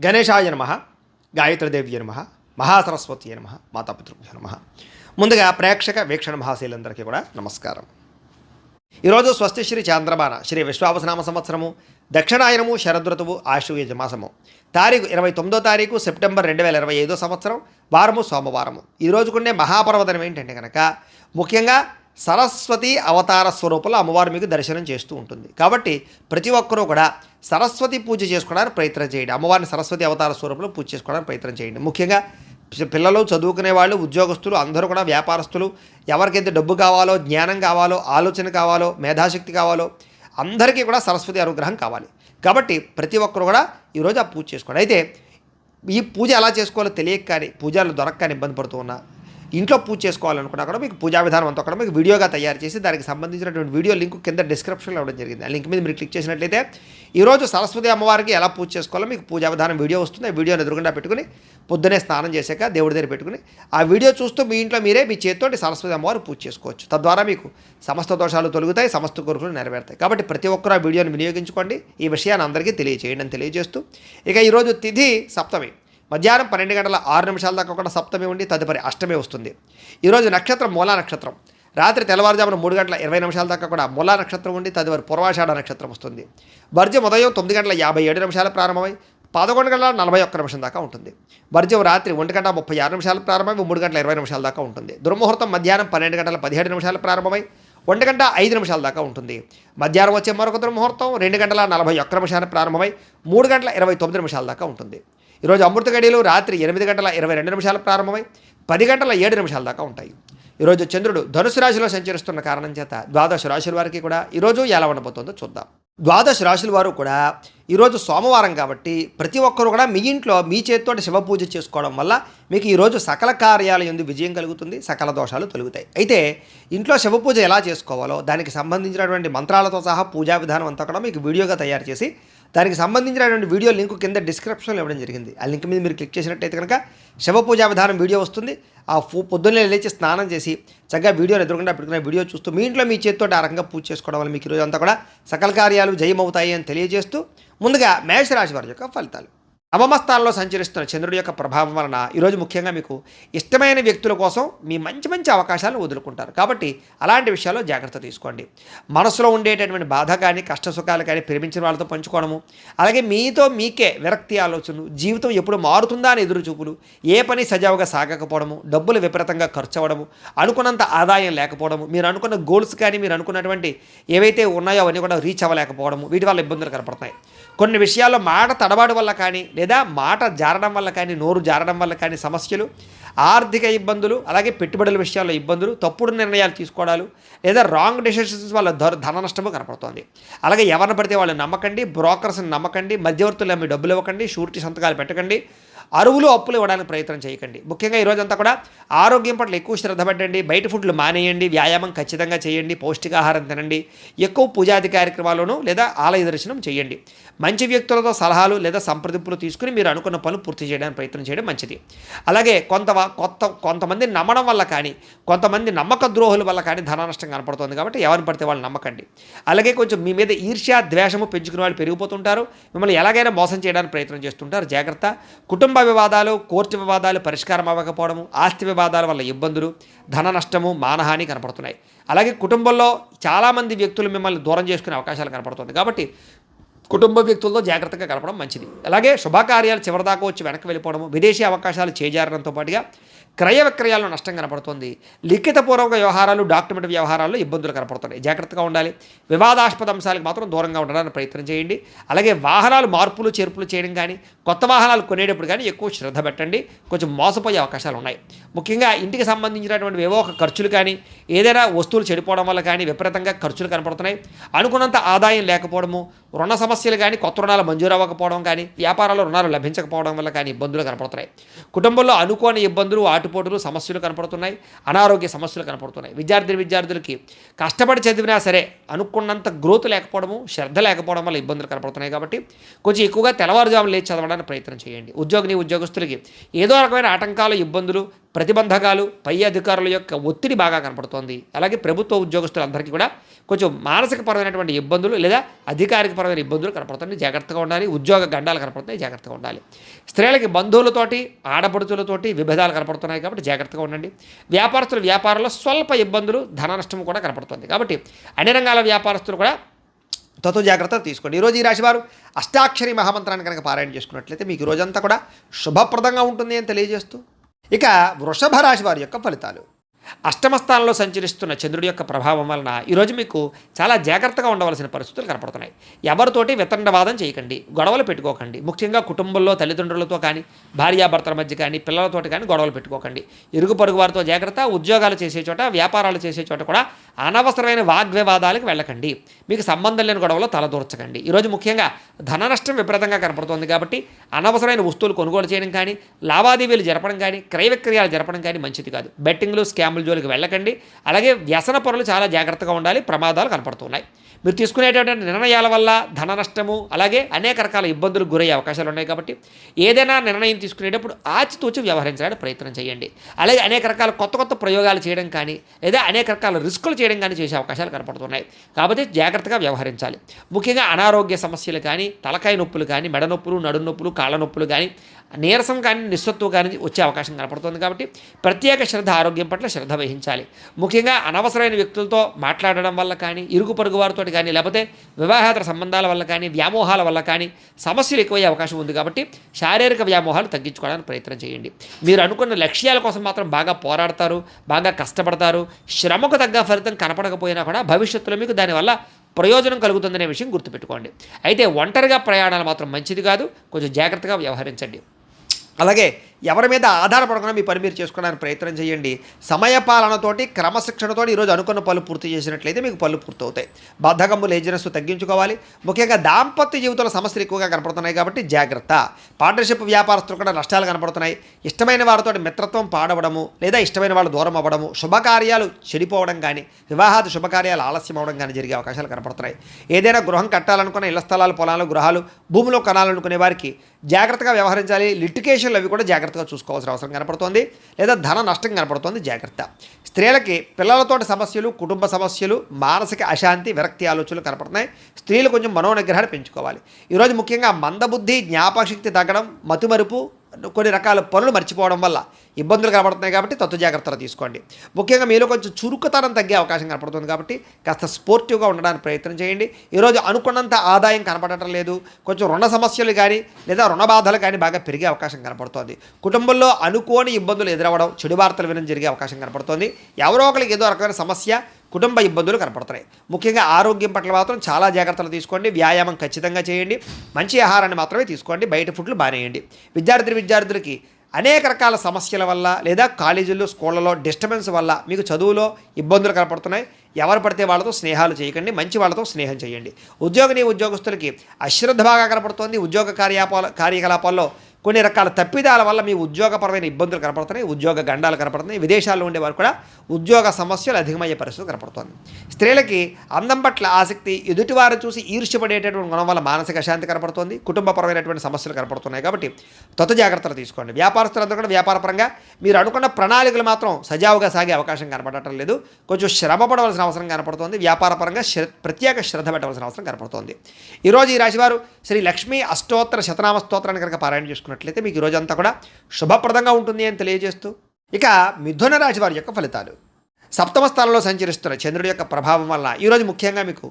గణేశాయ నమ, గాయత్రీదేవ్య నమ, మహాసరస్వతి నమ, మాతాపితృభ్యో నమ. ముందుగా ప్రేక్షక వీక్షణ మహాశీలందరికీ కూడా నమస్కారం. ఈరోజు స్వస్తి శ్రీ చాంద్రమాన శ్రీ విశ్వావసనామ సంవత్సరము దక్షిణాయనము శరదృతువు ఆశ్వయుజ మాసము తారీఖు 29వ తారీఖు సెప్టెంబర్ 2025 సంవత్సరం వారము సోమవారము. ఈరోజుకుండే మహాపర్వదనం ఏంటంటే కనుక ముఖ్యంగా సరస్వతి అవతార స్వరూపంలో అమ్మవారు మీకు దర్శనం చేస్తూ ఉంటుంది. కాబట్టి ప్రతి ఒక్కరూ కూడా సరస్వతి పూజ చేసుకోవడానికి ప్రయత్నం చేయండి. అమ్మవారిని సరస్వతి అవతార స్వరూపంలో పూజ చేసుకోవడానికి ప్రయత్నం చేయండి. ముఖ్యంగా పిల్లలు, చదువుకునే వాళ్ళు, ఉద్యోగస్తులు, అందరూ కూడా వ్యాపారస్తులు, ఎవరికైతే డబ్బు కావాలో, జ్ఞానం కావాలో, ఆలోచన కావాలో, మేధాశక్తి కావాలో అందరికీ కూడా సరస్వతి అనుగ్రహం కావాలి. కాబట్టి ప్రతి ఒక్కరు కూడా ఈరోజు ఆ పూజ చేసుకోండి. అయితే ఈ పూజ ఎలా చేసుకోవాలో తెలియక కానీ, పూజలు దొరక్క కానీ ఇబ్బంది పడుతూ ఉన్నా, ఇంట్లో పూజ చేసుకోవాలనుకున్నా కూడా మీకు పూజా విధానం అంతా కూడా మీకు వీడియోగా తయారు చేసి దానికి సంబంధించినటువంటి వీడియో లింక్ కింద డిస్క్రిప్షన్లో ఇవ్వడం జరిగింది. ఆ లింక్ మీద మీరు క్లిక్ చేసినట్లయితే ఈరోజు సరస్వతి అమ్మవారికి ఎలా పూజ చేసుకోవాలో మీకు పూజా విధానం వీడియో వస్తుంది. ఆ వీడియోని ఎదురుగుండా పెట్టుకుని పొద్దునే స్నానం చేశాక దేవుడి దగ్గర పెట్టుకుని ఆ వీడియో చూస్తూ మీ ఇంట్లో మీరే మీ చేతితోటి సరస్వతి అమ్మవారు పూజ చేసుకోవచ్చు. తద్వారా మీకు సమస్త దోషాలు తొలగుతాయి, సమస్త కోరికలు నెరవేరుతాయి. కాబట్టి ప్రతి ఒక్కరు ఆ వీడియోని వినియోగించుకోండి. ఈ విషయాన్ని అందరికీ తెలియచేయండి అని తెలియజేస్తూ, ఇక ఈరోజు తిథి సప్తమి, మధ్యాహ్నం 12:06 దాకా కూడా సప్తమి ఉండి తదుపరి అష్టమి వస్తుంది. ఈరోజు నక్షత్రం మూలా నక్షత్రం, రాత్రి తెల్లవారుజామున 3:20 దాకా కూడా మూలా నక్షత్రం ఉండి తదుపరి పూర్వాషాఢ నక్షత్రం వస్తుంది. వర్జ్యం ఉదయం 9:57 ప్రారంభమై 11:41 దాకా ఉంటుంది. వర్జ్యం రాత్రి 1:36 ప్రారంభమై 3:20 దాకా ఉంటుంది. దుర్ముహూర్తం మధ్యాహ్నం 12:17 ప్రారంభమై 1:05 దాకా ఉంటుంది. మధ్యాహ్నం వచ్చే మరొక దుర్ముహూర్తం 2:41 ప్రారంభమై 3:29 దాకా ఉంటుంది. ఈరోజు అమృత గడియలు రాత్రి 8:22 ప్రారంభమై 10:07 దాకా ఉంటాయి. ఈరోజు చంద్రుడు ధనుసు రాశిలో సంచరిస్తున్న కారణం చేత ద్వాదశ రాశుల వారికి కూడా ఈరోజు ఎలా ఉండబోతుందో చూద్దాం. ద్వాదశ రాశుల వారు కూడా ఈరోజు సోమవారం కాబట్టి ప్రతి ఒక్కరు కూడా మీ ఇంట్లో మీ చేతితో శివ పూజ చేసుకోవడం వల్ల మీకు ఈరోజు సకల కార్యాల యందు విజయం కలుగుతుంది, సకల దోషాలు తొలగుతాయి. అయితే ఇంట్లో శివ పూజ ఎలా చేసుకోవాలో దానికి సంబంధించినటువంటి మంత్రాలతో సహా పూజా విధానం అంతా కూడా మీకు వీడియోగా తయారు చేసి దానికి సంబంధించినటువంటి వీడియో లింక్ కింద డిస్క్రిప్షన్లో ఇవ్వడం జరిగింది. ఆ లింక్ మీద మీరు క్లిక్ చేసినట్టయితే కనుక శివ పూజా విధానం వీడియో వస్తుంది. ఆ పొద్దున్నే లేచి స్నానం చేసి చక్కగా వీడియోని ఎదురుకుండా పెట్టుకునే వీడియో చూస్తూ మీ ఇంట్లో మీ చేతితో ఆ రకంగా పూజ చేసుకోవడం వల్ల మీకు ఈరోజు అంతా కూడా సకల కార్యాలు జయమవుతాయి అని తెలియజేస్తూ, ముందుగా మేషరాశి వారి యొక్క ఫలితాలు. నవమస్థానంలో సంచరిస్తున్న చంద్రుడి యొక్క ప్రభావం వలన ఈరోజు ముఖ్యంగా మీకు ఇష్టమైన వ్యక్తుల కోసం మీ మంచి మంచి అవకాశాలను వదులుకుంటారు. కాబట్టి అలాంటి విషయాల్లో జాగ్రత్త తీసుకోండి. మనసులో ఉండేటటువంటి బాధ కానీ, కష్ట సుఖాలు కానీ ప్రేమించిన వాళ్ళతో పంచుకోవడము, అలాగే మీతో మీకే విరక్తి ఆలోచనలు, జీవితం ఎప్పుడు మారుతుందా అని ఎదురు చూపులు, ఏ పని సజావుగా సాగకపోవడము, డబ్బులు విపరీతంగా ఖర్చు అవ్వడము, అనుకున్నంత ఆదాయం లేకపోవడము, మీరు అనుకున్న గోల్స్ కానీ మీరు అనుకున్నటువంటి ఏవైతే ఉన్నాయో అవన్నీ కూడా రీచ్ అవ్వలేకపోవడము, వీటి వల్ల ఇబ్బందులు కనపడుతున్నాయి. కొన్ని విషయాల్లో మాట తడబాటు వల్ల కానీ, లేదా మాట జారడం వల్ల కానీ, నోరు జారడం వల్ల కానీ సమస్యలు, ఆర్థిక ఇబ్బందులు, అలాగే పెట్టుబడుల విషయాల్లో ఇబ్బందులు, తప్పుడు నిర్ణయాలు తీసుకోవడాలు, లేదా రాంగ్ డెసిషన్స్ వల్ల ధన నష్టము కనపడుతుంది. అలాగే ఎవరిని పడితే వాళ్ళు నమ్మకండి, బ్రోకర్స్ని నమ్మకండి, మధ్యవర్తులు మీ డబ్బులు ఇవ్వకండి, షూరిటీ సంతకాలు పెట్టకండి, అరువులు అప్పులు ఇవ్వడానికి ప్రయత్నం చేయకండి. ముఖ్యంగా ఈరోజంతా కూడా ఆరోగ్యం పట్ల ఎక్కువ శ్రద్ధ పెట్టండి. బయట ఫుడ్లు మానేయండి, వ్యాయామం ఖచ్చితంగా చేయండి, పౌష్టికాహారం తినండి, ఎక్కువ పూజాది కార్యక్రమాలను లేదా ఆలయ దర్శనం చేయండి. మంచి వ్యక్తులతో సలహాలు లేదా సంప్రదింపులు తీసుకుని మీరు అనుకున్న పనులు పూర్తి చేయడానికి ప్రయత్నం చేయడం మంచిది. అలాగే కొంతమంది నమ్మడం వల్ల కానీ, కొంతమంది నమ్మక ద్రోహుల వల్ల కానీ ధన నష్టం కనపడుతుంది. కాబట్టి ఎవరిని పడితే వాళ్ళు నమ్మకండి. అలాగే కొంచెం మీ మీద ఈర్ష్య, ద్వేషము పెంచుకునే వాళ్ళు పెరిగిపోతుంటారు. మిమ్మల్ని ఎలాగైనా మోసం చేయడానికి ప్రయత్నం చేస్తుంటారు. జాగ్రత్త. కుటుంబ వివాదాలు, కోర్టు వివాదాలు పరిష్కారం అవ్వకపోవడము, ఆస్తి వివాదాల వల్ల ఇబ్బందులు, ధన నష్టము, మానహాని కనపడుతున్నాయి. అలాగే కుటుంబంలో చాలామంది వ్యక్తులు మిమ్మల్ని దూరం చేసుకునే అవకాశాలు కనపడుతుంది. కాబట్టి కుటుంబ వ్యక్తులతో జాగ్రత్తగా కలపడం మంచిది. అలాగే శుభకార్యాలు చివరిదాకా వచ్చి వెనక్కి వెళ్ళిపోవడము, విదేశీ అవకాశాలు చేజారడంతో పాటుగా క్రయ విక్రయాల్లో నష్టం కనపడుతుంది. లిఖితపూర్వక వ్యవహారాలు, డాక్యుమెంట్ వ్యవహారాల్లో ఇబ్బందులు కనపడుతున్నాయి. జాగ్రత్తగా ఉండాలి. వివాదాస్పద అంశాలకు మాత్రం దూరంగా ఉండడానికి ప్రయత్నం చేయండి. అలాగే వాహనాలు మార్పులు చేర్పులు చేయడం కానీ, కొత్త వాహనాలు కొనేటప్పుడు కానీ ఎక్కువ శ్రద్ధ పెట్టండి. కొంచెం మోసపోయే అవకాశాలు ఉన్నాయి. ముఖ్యంగా ఇంటికి సంబంధించినటువంటి ఏవో ఒక ఖర్చులు కానీ, ఏదైనా వస్తువులు చెడిపోవడం వల్ల కానీ విపరీతంగా ఖర్చులు కనపడుతున్నాయి. అనుకున్నంత ఆదాయం లేకపోవడము, రుణ సమస్యలు కానీ, కొత్త రుణాలు మంజూరు అవ్వకపోవడం కానీ, వ్యాపారాల్లో రుణాలు లభించకపోవడం వల్ల కానీ ఇబ్బందులు కనపడుతున్నాయి. కుటుంబంలో అనుకోని ఇబ్బందులు, ఆటుపోటులు, సమస్యలు కనపడుతున్నాయి. అనారోగ్య సమస్యలు కనపడుతున్నాయి. విద్యార్థులకి కష్టపడి చదివినా సరే అనుకున్నంత గ్రోత్ లేకపోవడము, శ్రద్ధ లేకపోవడం వల్ల ఇబ్బందులు కనపడుతున్నాయి. కాబట్టి కొంచెం ఎక్కువగా తెల్లవారుజామున లేచి చదవడానికి ప్రయత్నం చేయండి. ఉద్యోగులకి ఏదో రకమైన ఆటంకాలు, ఇబ్బందులు, ప్రతిబంధకాలు, పై అధికారుల యొక్క ఒత్తిడి బాగా కనపడుతోంది. అలాగే ప్రభుత్వ ఉద్యోగస్తులందరికీ కూడా కొంచెం మానసికపరమైనటువంటి ఇబ్బందులు లేదా అధికారికపరమైన ఇబ్బందులు కనపడుతున్నాయి, జాగ్రత్తగా ఉండాలి. ఉద్యోగ గండాలు కనపడుతున్నాయి, జాగ్రత్తగా ఉండాలి. స్త్రీలకి బంధువులతోటి, ఆడపడుచులతోటి విభేదాలు కనపడుతున్నాయి కాబట్టి జాగ్రత్తగా ఉండండి. వ్యాపారస్తుల వ్యాపారంలో స్వల్ప ఇబ్బందులు, ధన నష్టం కూడా కనపడుతుంది కాబట్టి అన్ని రంగాల వ్యాపారస్తులు కూడా జాగ్రత్తలు తీసుకోండి. ఈరోజు ఈ రాశివారు అష్టాక్షరి మహామంత్రాన్ని కనుక పారాయణ చేసుకున్నట్లయితే మీకు ఈ రోజంతా కూడా శుభప్రదంగా ఉంటుంది అని తెలియజేస్తూ, ఇక వృషభ రాశి వారి యొక్క ఫలితాలు. అష్టమ స్థానంలో సంచరిస్తున్న చంద్రుడి యొక్క ప్రభావం వలన ఈరోజు మీకు చాలా జాగ్రత్తగా ఉండవలసిన పరిస్థితులు కనపడుతున్నాయి. ఎవరితోటి వితండవాదం చేయకండి, గొడవలు పెట్టుకోకండి. ముఖ్యంగా కుటుంబంలో తల్లిదండ్రులతో కానీ, భార్యాభర్తల మధ్య కానీ, పిల్లలతోటి కానీ గొడవలు పెట్టుకోకండి. ఇరుగు పొరుగు వారితో జాగ్రత్త. ఉద్యోగాలు చేసే చోట, వ్యాపారాలు చేసే చోట కూడా అనవసరమైన వాగ్వివాదాలకు వెళ్ళకండి. మీకు సంబంధం లేని గొడవలో తలదూర్చకండి. ఈరోజు ముఖ్యంగా ధన నష్టం విపరీతంగా కనపడుతోంది కాబట్టి అనవసరమైన వస్తువులు కొనుగోలు చేయడం కానీ, లావాదేవీలు జరపడం కానీ, క్రయ విక్రయాలు జరపడం కానీ మంచిది కాదు. బెట్టింగ్లు, స్కామ్లు జోలికి వెళ్ళకండి. అలాగే వ్యసన పరులు చాలా జాగ్రత్తగా ఉండాలి, ప్రమాదాలు కనపడుతున్నాయి. మీరు తీసుకునేటువంటి నిర్ణయాల వల్ల ధన నష్టము, అలాగే అనేక రకాల ఇబ్బందులకు గురయ్యే అవకాశాలు ఉన్నాయి కాబట్టి ఏదైనా నిర్ణయం తీసుకునేటప్పుడు ఆచితూచి వ్యవహరించడానికి ప్రయత్నం చేయండి. అలాగే అనేక రకాల కొత్త ప్రయోగాలు చేయడం కానీ, లేదా అనేక రకాల రిస్కులు చేయడం కానీ చేసే అవకాశాలు కనపడుతున్నాయి కాబట్టి జాగ్రత్తగా వ్యవహరించాలి. ముఖ్యంగా అనారోగ్య సమస్యలు కానీ, తలకాయ నొప్పులు కానీ, మెడ నొప్పులు, నడుము నొప్పులు, కాళ్ళ నొప్పులు కానీ, నీరసం కానీ, నిస్సత్తువు కానీ వచ్చే అవకాశం కనపడుతుంది కాబట్టి ప్రత్యేక శ్రద్ధ, ఆరోగ్యం పట్ల శ్రద్ధ వహించాలి. ముఖ్యంగా అనవసరమైన వ్యక్తులతో మాట్లాడడం వల్ల కానీ, ఇరుగు పొరుగు వారితో కానీ, లేకపోతే వివాహేతర సంబంధాల వల్ల కానీ, వ్యామోహాల వల్ల కానీ సమస్యలు ఎక్కువయ్యే అవకాశం ఉంది కాబట్టి శారీరక వ్యామోహాలు తగ్గించుకోవడానికి ప్రయత్నం చేయండి. మీరు అనుకున్న లక్ష్యాల కోసం మాత్రం బాగా పోరాడతారు, బాగా కష్టపడతారు. శ్రమకు తగ్గ ఫలితం కనపడకపోయినా కూడా భవిష్యత్తులో మీకు దానివల్ల ప్రయోజనం కలుగుతుందనే విషయం గుర్తుపెట్టుకోండి. అయితే ఒంటరిగా ప్రయాణాలు మాత్రం మంచిది కాదు, కొంచెం జాగ్రత్తగా వ్యవహరించండి. అలాగే ఎవరి మీద ఆధారపడకుండా మీ పని మీరు చేసుకోవడానికి ప్రయత్నం చేయండి. సమయపాలనతోటి, క్రమశిక్షణతోటి ఈరోజు అనుకున్న పనులు పూర్తి చేసినట్లయితే మీకు పనులు పూర్తవుతాయి. బద్ధకము, లేజినెస్ తగ్గించుకోవాలి. ముఖ్యంగా దాంపత్య జీవితంలో సమస్యలు ఎక్కువగా కనపడుతున్నాయి కాబట్టి జాగ్రత్త. పార్ట్నర్షిప్ వ్యాపారస్తులు కూడా నష్టాలు కనపడుతున్నాయి. ఇష్టమైన వారితో మిత్రత్వం పాడవడము, లేదా ఇష్టమైన వాళ్ళు దూరం అవ్వడము, శుభకార్యాలు చెడిపోవడం కానీ, వివాహాది శుభకార్యాలు ఆలస్యం అవ్వడం కానీ జరిగే అవకాశాలు కనపడుతున్నాయి. ఏదైనా గృహం కట్టాలనుకున్న, ఇళ్ల స్థలాలు, పొలాలు, గృహాలు, భూమిలో కొనాలనుకునే వారికి జాగ్రత్తగా వ్యవహరించాలి. లిటికేషన్లు అవి కూడా జాగ్రత్తగా చూసుకోవాల్సిన అవసరం కనపడుతోంది, లేదా ధన నష్టం కనపడుతోంది, జాగ్రత్త. స్త్రీలకి పిల్లలతోటి సమస్యలు, కుటుంబ సమస్యలు, మానసిక అశాంతి, విరక్తి ఆలోచనలు కనపడుతున్నాయి. స్త్రీలు కొంచెం మనోనిగ్రహాన్ని పెంచుకోవాలి. ఈరోజు ముఖ్యంగా మందబుద్ధి, జ్ఞాపకశక్తి తగ్గడం, మతిమరుపు, కొన్ని రకాల పనులు మర్చిపోవడం వల్ల ఇబ్బందులు కనపడుతున్నాయి కాబట్టి జాగ్రత్తలు తీసుకోండి. ముఖ్యంగా మీలో కొంచెం చురుకుతనం తగ్గే అవకాశం కనపడుతుంది కాబట్టి కాస్త స్పోర్టివ్గా ఉండడానికి ప్రయత్నం చేయండి. ఈరోజు అనుకున్నంత ఆదాయం కనపడటం లేదు. కొంచెం రుణ సమస్యలు కానీ, లేదా రుణ బాధలు కానీ బాగా పెరిగే అవకాశం కనపడుతోంది. కుటుంబంలో అనుకోని ఇబ్బందులు ఎదురవ్వడం, చెడు వార్తలు వినడం జరిగే అవకాశం కనపడుతోంది. ఎవరో ఒకరికి ఏదో రకమైన సమస్య, కుటుంబ ఇబ్బందులు కనపడుతున్నాయి. ముఖ్యంగా ఆరోగ్యం పట్ల మాత్రం చాలా జాగ్రత్తలు తీసుకోండి. వ్యాయామం ఖచ్చితంగా చేయండి. మంచి ఆహారాన్ని మాత్రమే తీసుకోండి. బయట ఫుడ్లు బానేయండి. విద్యార్థులకి అనేక రకాల సమస్యల వల్ల, లేదా కాలేజీల్లో, స్కూళ్ళలో డిస్టర్బెన్స్ వల్ల మీకు చదువులో ఇబ్బందులు కనపడుతున్నాయి. ఎవరు పడితే వాళ్ళతో స్నేహాలు చేయకండి, మంచి వాళ్ళతో స్నేహం చేయండి. ఉద్యోగస్తులకి అశ్రద్ధ బాగా కనపడుతోంది. ఉద్యోగ కార్యకలాపాల్లో కొన్ని రకాల తప్పిదాల వల్ల మీ ఉద్యోగపరమైన ఇబ్బందులు కనపడుతున్నాయి, ఉద్యోగ గండాలు కనపడుతున్నాయి. విదేశాల్లో ఉండేవారు కూడా ఉద్యోగ సమస్యలు అధికమయ్యే పరిస్థితి కనపడుతుంది. స్త్రీలకి అందం పట్ల ఆసక్తి, ఎదుటివారు చూసి ఈర్ష్యపడేటటువంటి గుణం వల్ల మానసిక అశాంతి కనపడుతుంది. కుటుంబపరమైనటువంటి సమస్యలు కనపడుతున్నాయి కాబట్టి జాగ్రత్తలు తీసుకోండి. వ్యాపారస్తులందరూ కూడా వ్యాపారపరంగా మీరు అనుకున్న ప్రణాళికలు మాత్రం సజావుగా సాగే అవకాశం కనపడటం లేదు. కొంచెం శ్రమ పడవలసిన అవసరం కనపడుతుంది. వ్యాపారపరంగా ప్రత్యేక శ్రద్ధ పెట్టవలసిన అవసరం కనపడుతుంది. ఈరోజు ఈ రాశివారు శ్రీ లక్ష్మీ అష్టోత్తర శతనామ స్తోత్రాన్ని కనుక పారాయణ చేసుకున్నట్లయితే మీకు ఈరోజంతా కూడా శుభప్రదంగా ఉంటుంది అని తెలియజేస్తూ, ఇక మిథున రాశి వారి యొక్క ఫలితాలు. సప్తమ స్థానంలో సంచరిస్తున్న చంద్రుడి యొక్క ప్రభావం వల్ల ఈరోజు ముఖ్యంగా మీకు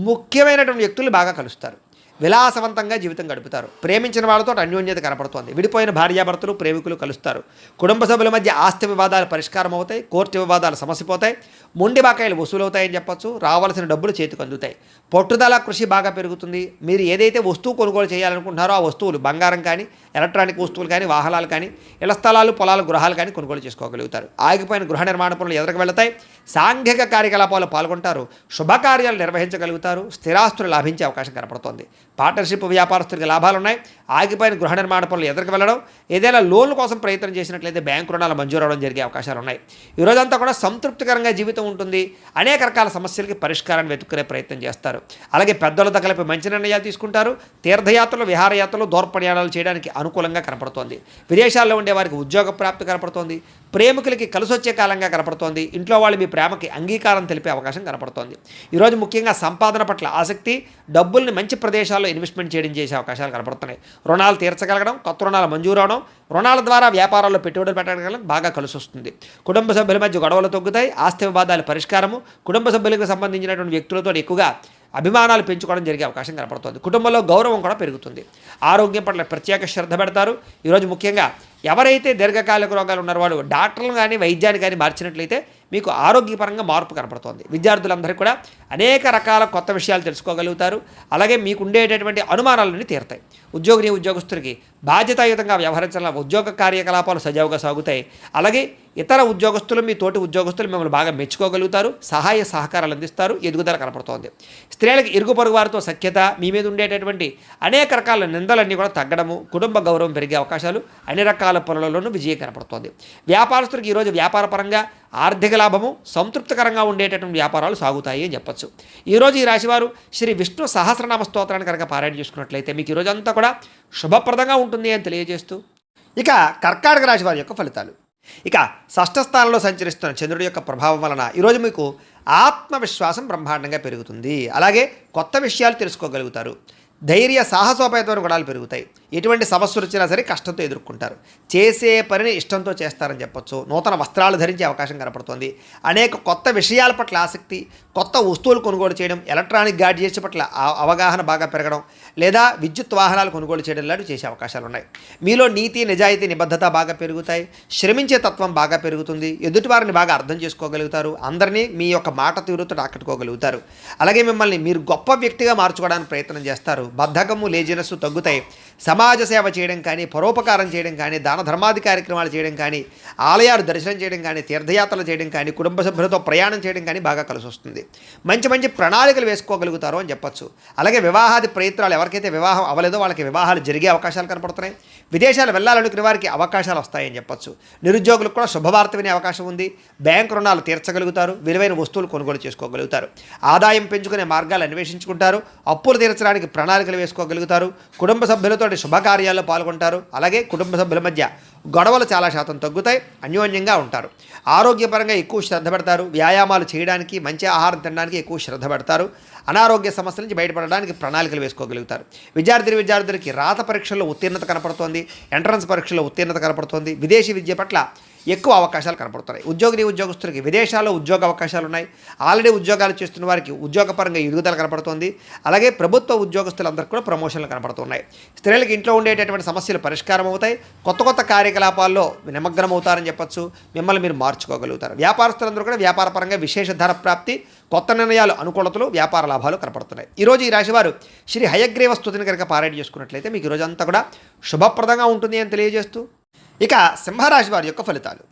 ముఖ్యమైనటువంటి వ్యక్తులు బాగా కలుస్తారు. విలాసవంతంగా జీవితం గడుపుతారు. ప్రేమించిన వాళ్ళతో అన్యోన్యత కనపడుతోంది. విడిపోయిన భార్యాభర్తలు, ప్రేమికులు కలుస్తారు. కుటుంబ సభ్యుల మధ్య ఆస్తి వివాదాలు పరిష్కారం అవుతాయి. కోర్టు వివాదాలు సమసిపోతాయి. మొండి బాకాయలు వసూలవుతాయని చెప్పొచ్చు. రావాల్సిన డబ్బులు చేతికి అందుతాయి. పట్టుదల, కృషి బాగా పెరుగుతుంది. మీరు ఏదైతే వస్తువు కొనుగోలు చేయాలనుకుంటున్నారో ఆ వస్తువులు, బంగారం కానీ, ఎలక్ట్రానిక్ వస్తువులు కానీ, వాహనాలు కానీ, ఇళ్ల స్థలాలు, పొలాలు, గృహాలు కానీ కొనుగోలు చేసుకోగలుగుతారు. ఆగిపోయిన గృహ నిర్మాణ పనులు ఎదురుకు వెళతాయి. సాంఘిక కార్యకలాపాలు పాల్గొంటారు. శుభకార్యాలు నిర్వహించగలుగుతారు. స్థిరాస్తులు లాభించే అవకాశం కనపడుతోంది. పార్ట్నర్షిప్ వ్యాపారస్తులకి లాభాలు ఉన్నాయి. ఆగిపోయిన గృహ నిర్మాణ పనులు ఎదురుకు వెళ్ళడం, ఏదైనా లోన్ల కోసం ప్రయత్నం చేసినట్లయితే బ్యాంకు రుణాలు మంజూరు అవడం జరిగే అవకాశాలు ఉన్నాయి. ఈరోజంతా కూడా సంతృప్తికరంగా జీవితం ఉంటుంది. అనేక రకాల సమస్యలకి పరిష్కారాన్ని వెతుక్కునే ప్రయత్నం చేస్తారు. చేసుకోగలుగుతారు. అలాగే పెద్దలతో కలిపి మంచి నిర్ణయాలు తీసుకుంటారు. తీర్థయాత్రలు, విహారయాత్రలు, దూర ప్రయాణాలు చేయడానికి అనుకూలంగా కనపడుతోంది. విదేశాల్లో ఉండే వారికి ఉద్యోగ ప్రాప్తి కనపడుతోంది. ప్రేమికులకి కలిసొచ్చే కాలంగా కనపడుతోంది. ఇంట్లో వాళ్ళు మీ ప్రేమకి అంగీకారం తెలిపే అవకాశం కనపడుతోంది. ఈరోజు ముఖ్యంగా సంపాదన పట్ల ఆసక్తి, డబ్బుల్ని మంచి ప్రదేశాల్లో ఇన్వెస్ట్మెంట్ చేసే అవకాశాలు కనపడుతున్నాయి. రుణాలు తీర్చగలగడం, కొత్త రుణాలు మంజూరు అవడం, రుణాల ద్వారా వ్యాపారాల్లో పెట్టుబడులు పెట్టడం బాగా కలిసి వస్తుంది. కుటుంబ సభ్యుల మధ్య గొడవలు తగ్గుతాయి. ఆస్తి వివాదాల పరిష్కారము, కుటుంబ సభ్యులకు సంబంధించినటువంటి వ్యక్తులతో ఎక్కువగా అభిమానాలు పెంచుకోవడం జరిగే అవకాశం కనపడుతుంది. కుటుంబంలో గౌరవం కూడా పెరుగుతుంది. ఆరోగ్యం పట్ల ప్రత్యేక శ్రద్ధ పెడతారు. ఈరోజు ముఖ్యంగా ఎవరైతే దీర్ఘకాలిక రోగాలు ఉన్నారో వాళ్ళు డాక్టర్లు కానీ వైద్యాన్ని కానీ మార్చినట్లయితే మీకు ఆరోగ్యపరంగా మార్పు కనపడుతోంది. విద్యార్థులందరికీ కూడా అనేక రకాల కొత్త విషయాలు తెలుసుకోగలుగుతారు. అలాగే మీకు ఉండేటటువంటి అనుమానాలన్నీ తీరుతాయి. ఉద్యోగస్తులకి బాధ్యతాయుతంగా వ్యవహరించాలని ఉద్యోగ కార్యకలాపాలు సజావుగా సాగుతాయి. అలాగే ఇతర ఉద్యోగస్తులు, మీ తోటి ఉద్యోగస్తులు మిమ్మల్ని బాగా మెచ్చుకోగలుగుతారు. సహాయ సహకారాలు అందిస్తారు. ఎదుగుదల కనపడుతోంది. స్త్రీలకు ఇరుగు పొరుగు వారితో సఖ్యత, మీ మీద ఉండేటటువంటి అనేక రకాల నిందలన్నీ కూడా తగ్గడము, కుటుంబ గౌరవం పెరిగే అవకాశాలు, అన్ని రకాల పనులలోనూ విజయం కనపడుతోంది. వ్యాపారస్తులకు ఈరోజు వ్యాపారపరంగా ఆర్థిక లాభము, సంతృప్తికరంగా ఉండేటటువంటి వ్యాపారాలు సాగుతాయి అని చెప్పచ్చు. ఈరోజు ఈ రాశివారు శ్రీ విష్ణు సహస్రనామ స్తోత్రాన్ని కనుక పారాయణ చేసుకున్నట్లయితే మీకు ఈరోజు అంతా కూడా శుభప్రదంగా ఉంటుంది అని తెలియజేస్తూ, ఇక కర్కాటక రాశి వారి యొక్క ఫలితాలు. ఇక షష్ఠ స్థానంలో సంచరిస్తున్న చంద్రుడి యొక్క ప్రభావం వలన ఈరోజు మీకు ఆత్మవిశ్వాసం బ్రహ్మాండంగా పెరుగుతుంది. అలాగే కొత్త విషయాలు తెలుసుకోగలుగుతారు. ధైర్య సాహసోపేతమైన గుణాలు పెరుగుతాయి. ఎటువంటి సమస్యలు వచ్చినా సరే కష్టంతో ఎదుర్కొంటారు. చేసే పనిని ఇష్టంతో చేస్తారని చెప్పొచ్చు. నూతన వస్త్రాలు ధరించే అవకాశం కనపడుతుంది. అనేక కొత్త విషయాల పట్ల ఆసక్తి, కొత్త వస్తువులు కొనుగోలు చేయడం, ఎలక్ట్రానిక్ గాడ్జెట్స్ పట్ల అవగాహన బాగా పెరగడం, లేదా విద్యుత్ వాహనాలు కొనుగోలు చేయడం లాంటివి చేసే అవకాశాలు ఉన్నాయి. మీలో నీతి, నిజాయితీ, నిబద్ధత బాగా పెరుగుతాయి. శ్రమించే తత్వం బాగా పెరుగుతుంది. ఎదుటివారిని బాగా అర్థం చేసుకోగలుగుతారు. అందరినీ మీ యొక్క మాట తీరుతో ఆకట్టుకోగలుగుతారు. అలాగే మిమ్మల్ని మీరు గొప్ప వ్యక్తిగా మార్చుకోవడానికి ప్రయత్నం చేస్తారు. బద్ధకము, లేజినెస్ తగ్గుతాయి. సమాజ సేవ చేయడం కానీ, పరోపకారం చేయడం కానీ, దాన ధర్మాది కార్యక్రమాలు చేయడం కానీ, ఆలయాలు దర్శనం చేయడం కానీ, తీర్థయాత్రలు చేయడం కానీ, కుటుంబ సభ్యులతో ప్రయాణం చేయడం కానీ బాగా కలిసి వస్తుంది. మంచి మంచి ప్రణాళికలు వేసుకోగలుగుతారు అని చెప్పచ్చు. అలాగే వివాహాది ప్రయత్నాలు, ఎవరికైతే వివాహం అవ్వలేదో వాళ్ళకి వివాహాలు జరిగే అవకాశాలు కనపడుతున్నాయి. విదేశాలు వెళ్ళాలనుకునే వారికి అవకాశాలు వస్తాయని చెప్పచ్చు. నిరుద్యోగులకు కూడా శుభవార్త వినే అవకాశం ఉంది. బ్యాంకు రుణాలు తీర్చగలుగుతారు. విలువైన వస్తువులు కొనుగోలు చేసుకోగలుగుతారు. ఆదాయం పెంచుకునే మార్గాలు అన్వేషించుకుంటారు. అప్పులు తీర్చడానికి ప్రణాళికలు వేసుకోగలుగుతారు. కుటుంబ సభ్యులతో శుభకార్యాల్లో పాల్గొంటారు. అలాగే కుటుంబ సభ్యుల మధ్య గొడవలు చాలా శాతం తగ్గుతాయి. అన్యోన్యంగా ఉంటారు. ఆరోగ్యపరంగా ఎక్కువ శ్రద్ధ పెడతారు. వ్యాయామాలు చేయడానికి, మంచి ఆహారం తినడానికి ఎక్కువ శ్రద్ధ పెడతారు. అనారోగ్య సమస్యల నుంచి బయటపడడానికి ప్రణాళికలు వేసుకోగలుగుతారు. విద్యార్థులకి రాత పరీక్షల్లో ఉత్తీర్ణత కనపడుతోంది. ఎంట్రన్స్ పరీక్షల్లో ఉత్తీర్ణత కనపడుతోంది. విదేశీ విద్య పట్ల ఎక్కువ అవకాశాలు కనపడుతున్నాయి. ఉద్యోగస్తులకి విదేశాల్లో ఉద్యోగ అవకాశాలు ఉన్నాయి. ఆల్రెడీ ఉద్యోగాలు చేస్తున్న వారికి ఉద్యోగపరంగా ఎదుగుదల కనపడుతోంది. అలాగే ప్రభుత్వ ఉద్యోగస్తులందరికీ కూడా ప్రమోషన్లు కనపడుతున్నాయి. స్త్రీలకు ఇంట్లో ఉండేటటువంటి సమస్యలు పరిష్కారం అవుతాయి. కొత్త కార్యకలాపాల్లో నిమగ్నం అవుతారని చెప్పచ్చు. మిమ్మల్ని మీరు మార్చుకోగలుగుతారు. వ్యాపారస్తులందరూ కూడా వ్యాపారపరంగా విశేష ధర ప్రాప్తి, కొత్త నిర్ణయాలు, అనుకూలతలు, వ్యాపార లాభాలు కనపడుతున్నాయి. ఈరోజు ఈ రాశివారు శ్రీ హయగ్రీవ స్తుతిని కనుక పారాయణ చేసుకున్నట్లయితే మీకు ఈరోజు అంతా కూడా శుభప్రదంగా ఉంటుంది అని తెలియజేస్తూ, ఇక సింహరాశి వారి యొక్క ఫలితాలు.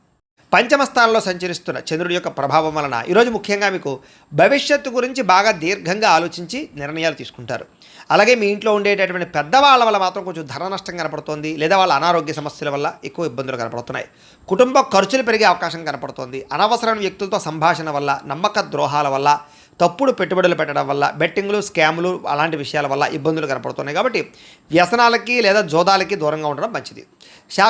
పంచమ స్థానంలో సంచరిస్తున్న చంద్రుడి యొక్క ప్రభావం వలన ఈరోజు ముఖ్యంగా మీకు భవిష్యత్తు గురించి బాగా దీర్ఘంగా ఆలోచించి నిర్ణయాలు తీసుకుంటారు. అలాగే మీ ఇంట్లో ఉండేటటువంటి పెద్దవాళ్ళ వల్ల మాత్రం కొంచెం ధన నష్టం కనపడుతోంది. లేదా వాళ్ళ అనారోగ్య సమస్యల వల్ల ఎక్కువ ఇబ్బందులు కనపడుతున్నాయి. కుటుంబ ఖర్చులు పెరిగే అవకాశం కనపడుతోంది. అనవసరమైన వ్యక్తులతో సంభాషణ వల్ల, నమ్మక ద్రోహాల వల్ల, తప్పుడు పెట్టుబడులు పెట్టడం వల్ల, బెట్టింగ్లు, స్కాములు అలాంటి విషయాల వల్ల ఇబ్బందులు కనపడుతున్నాయి. కాబట్టి వ్యసనాలకి లేదా జోదాలకి దూరంగా ఉండడం మంచిది.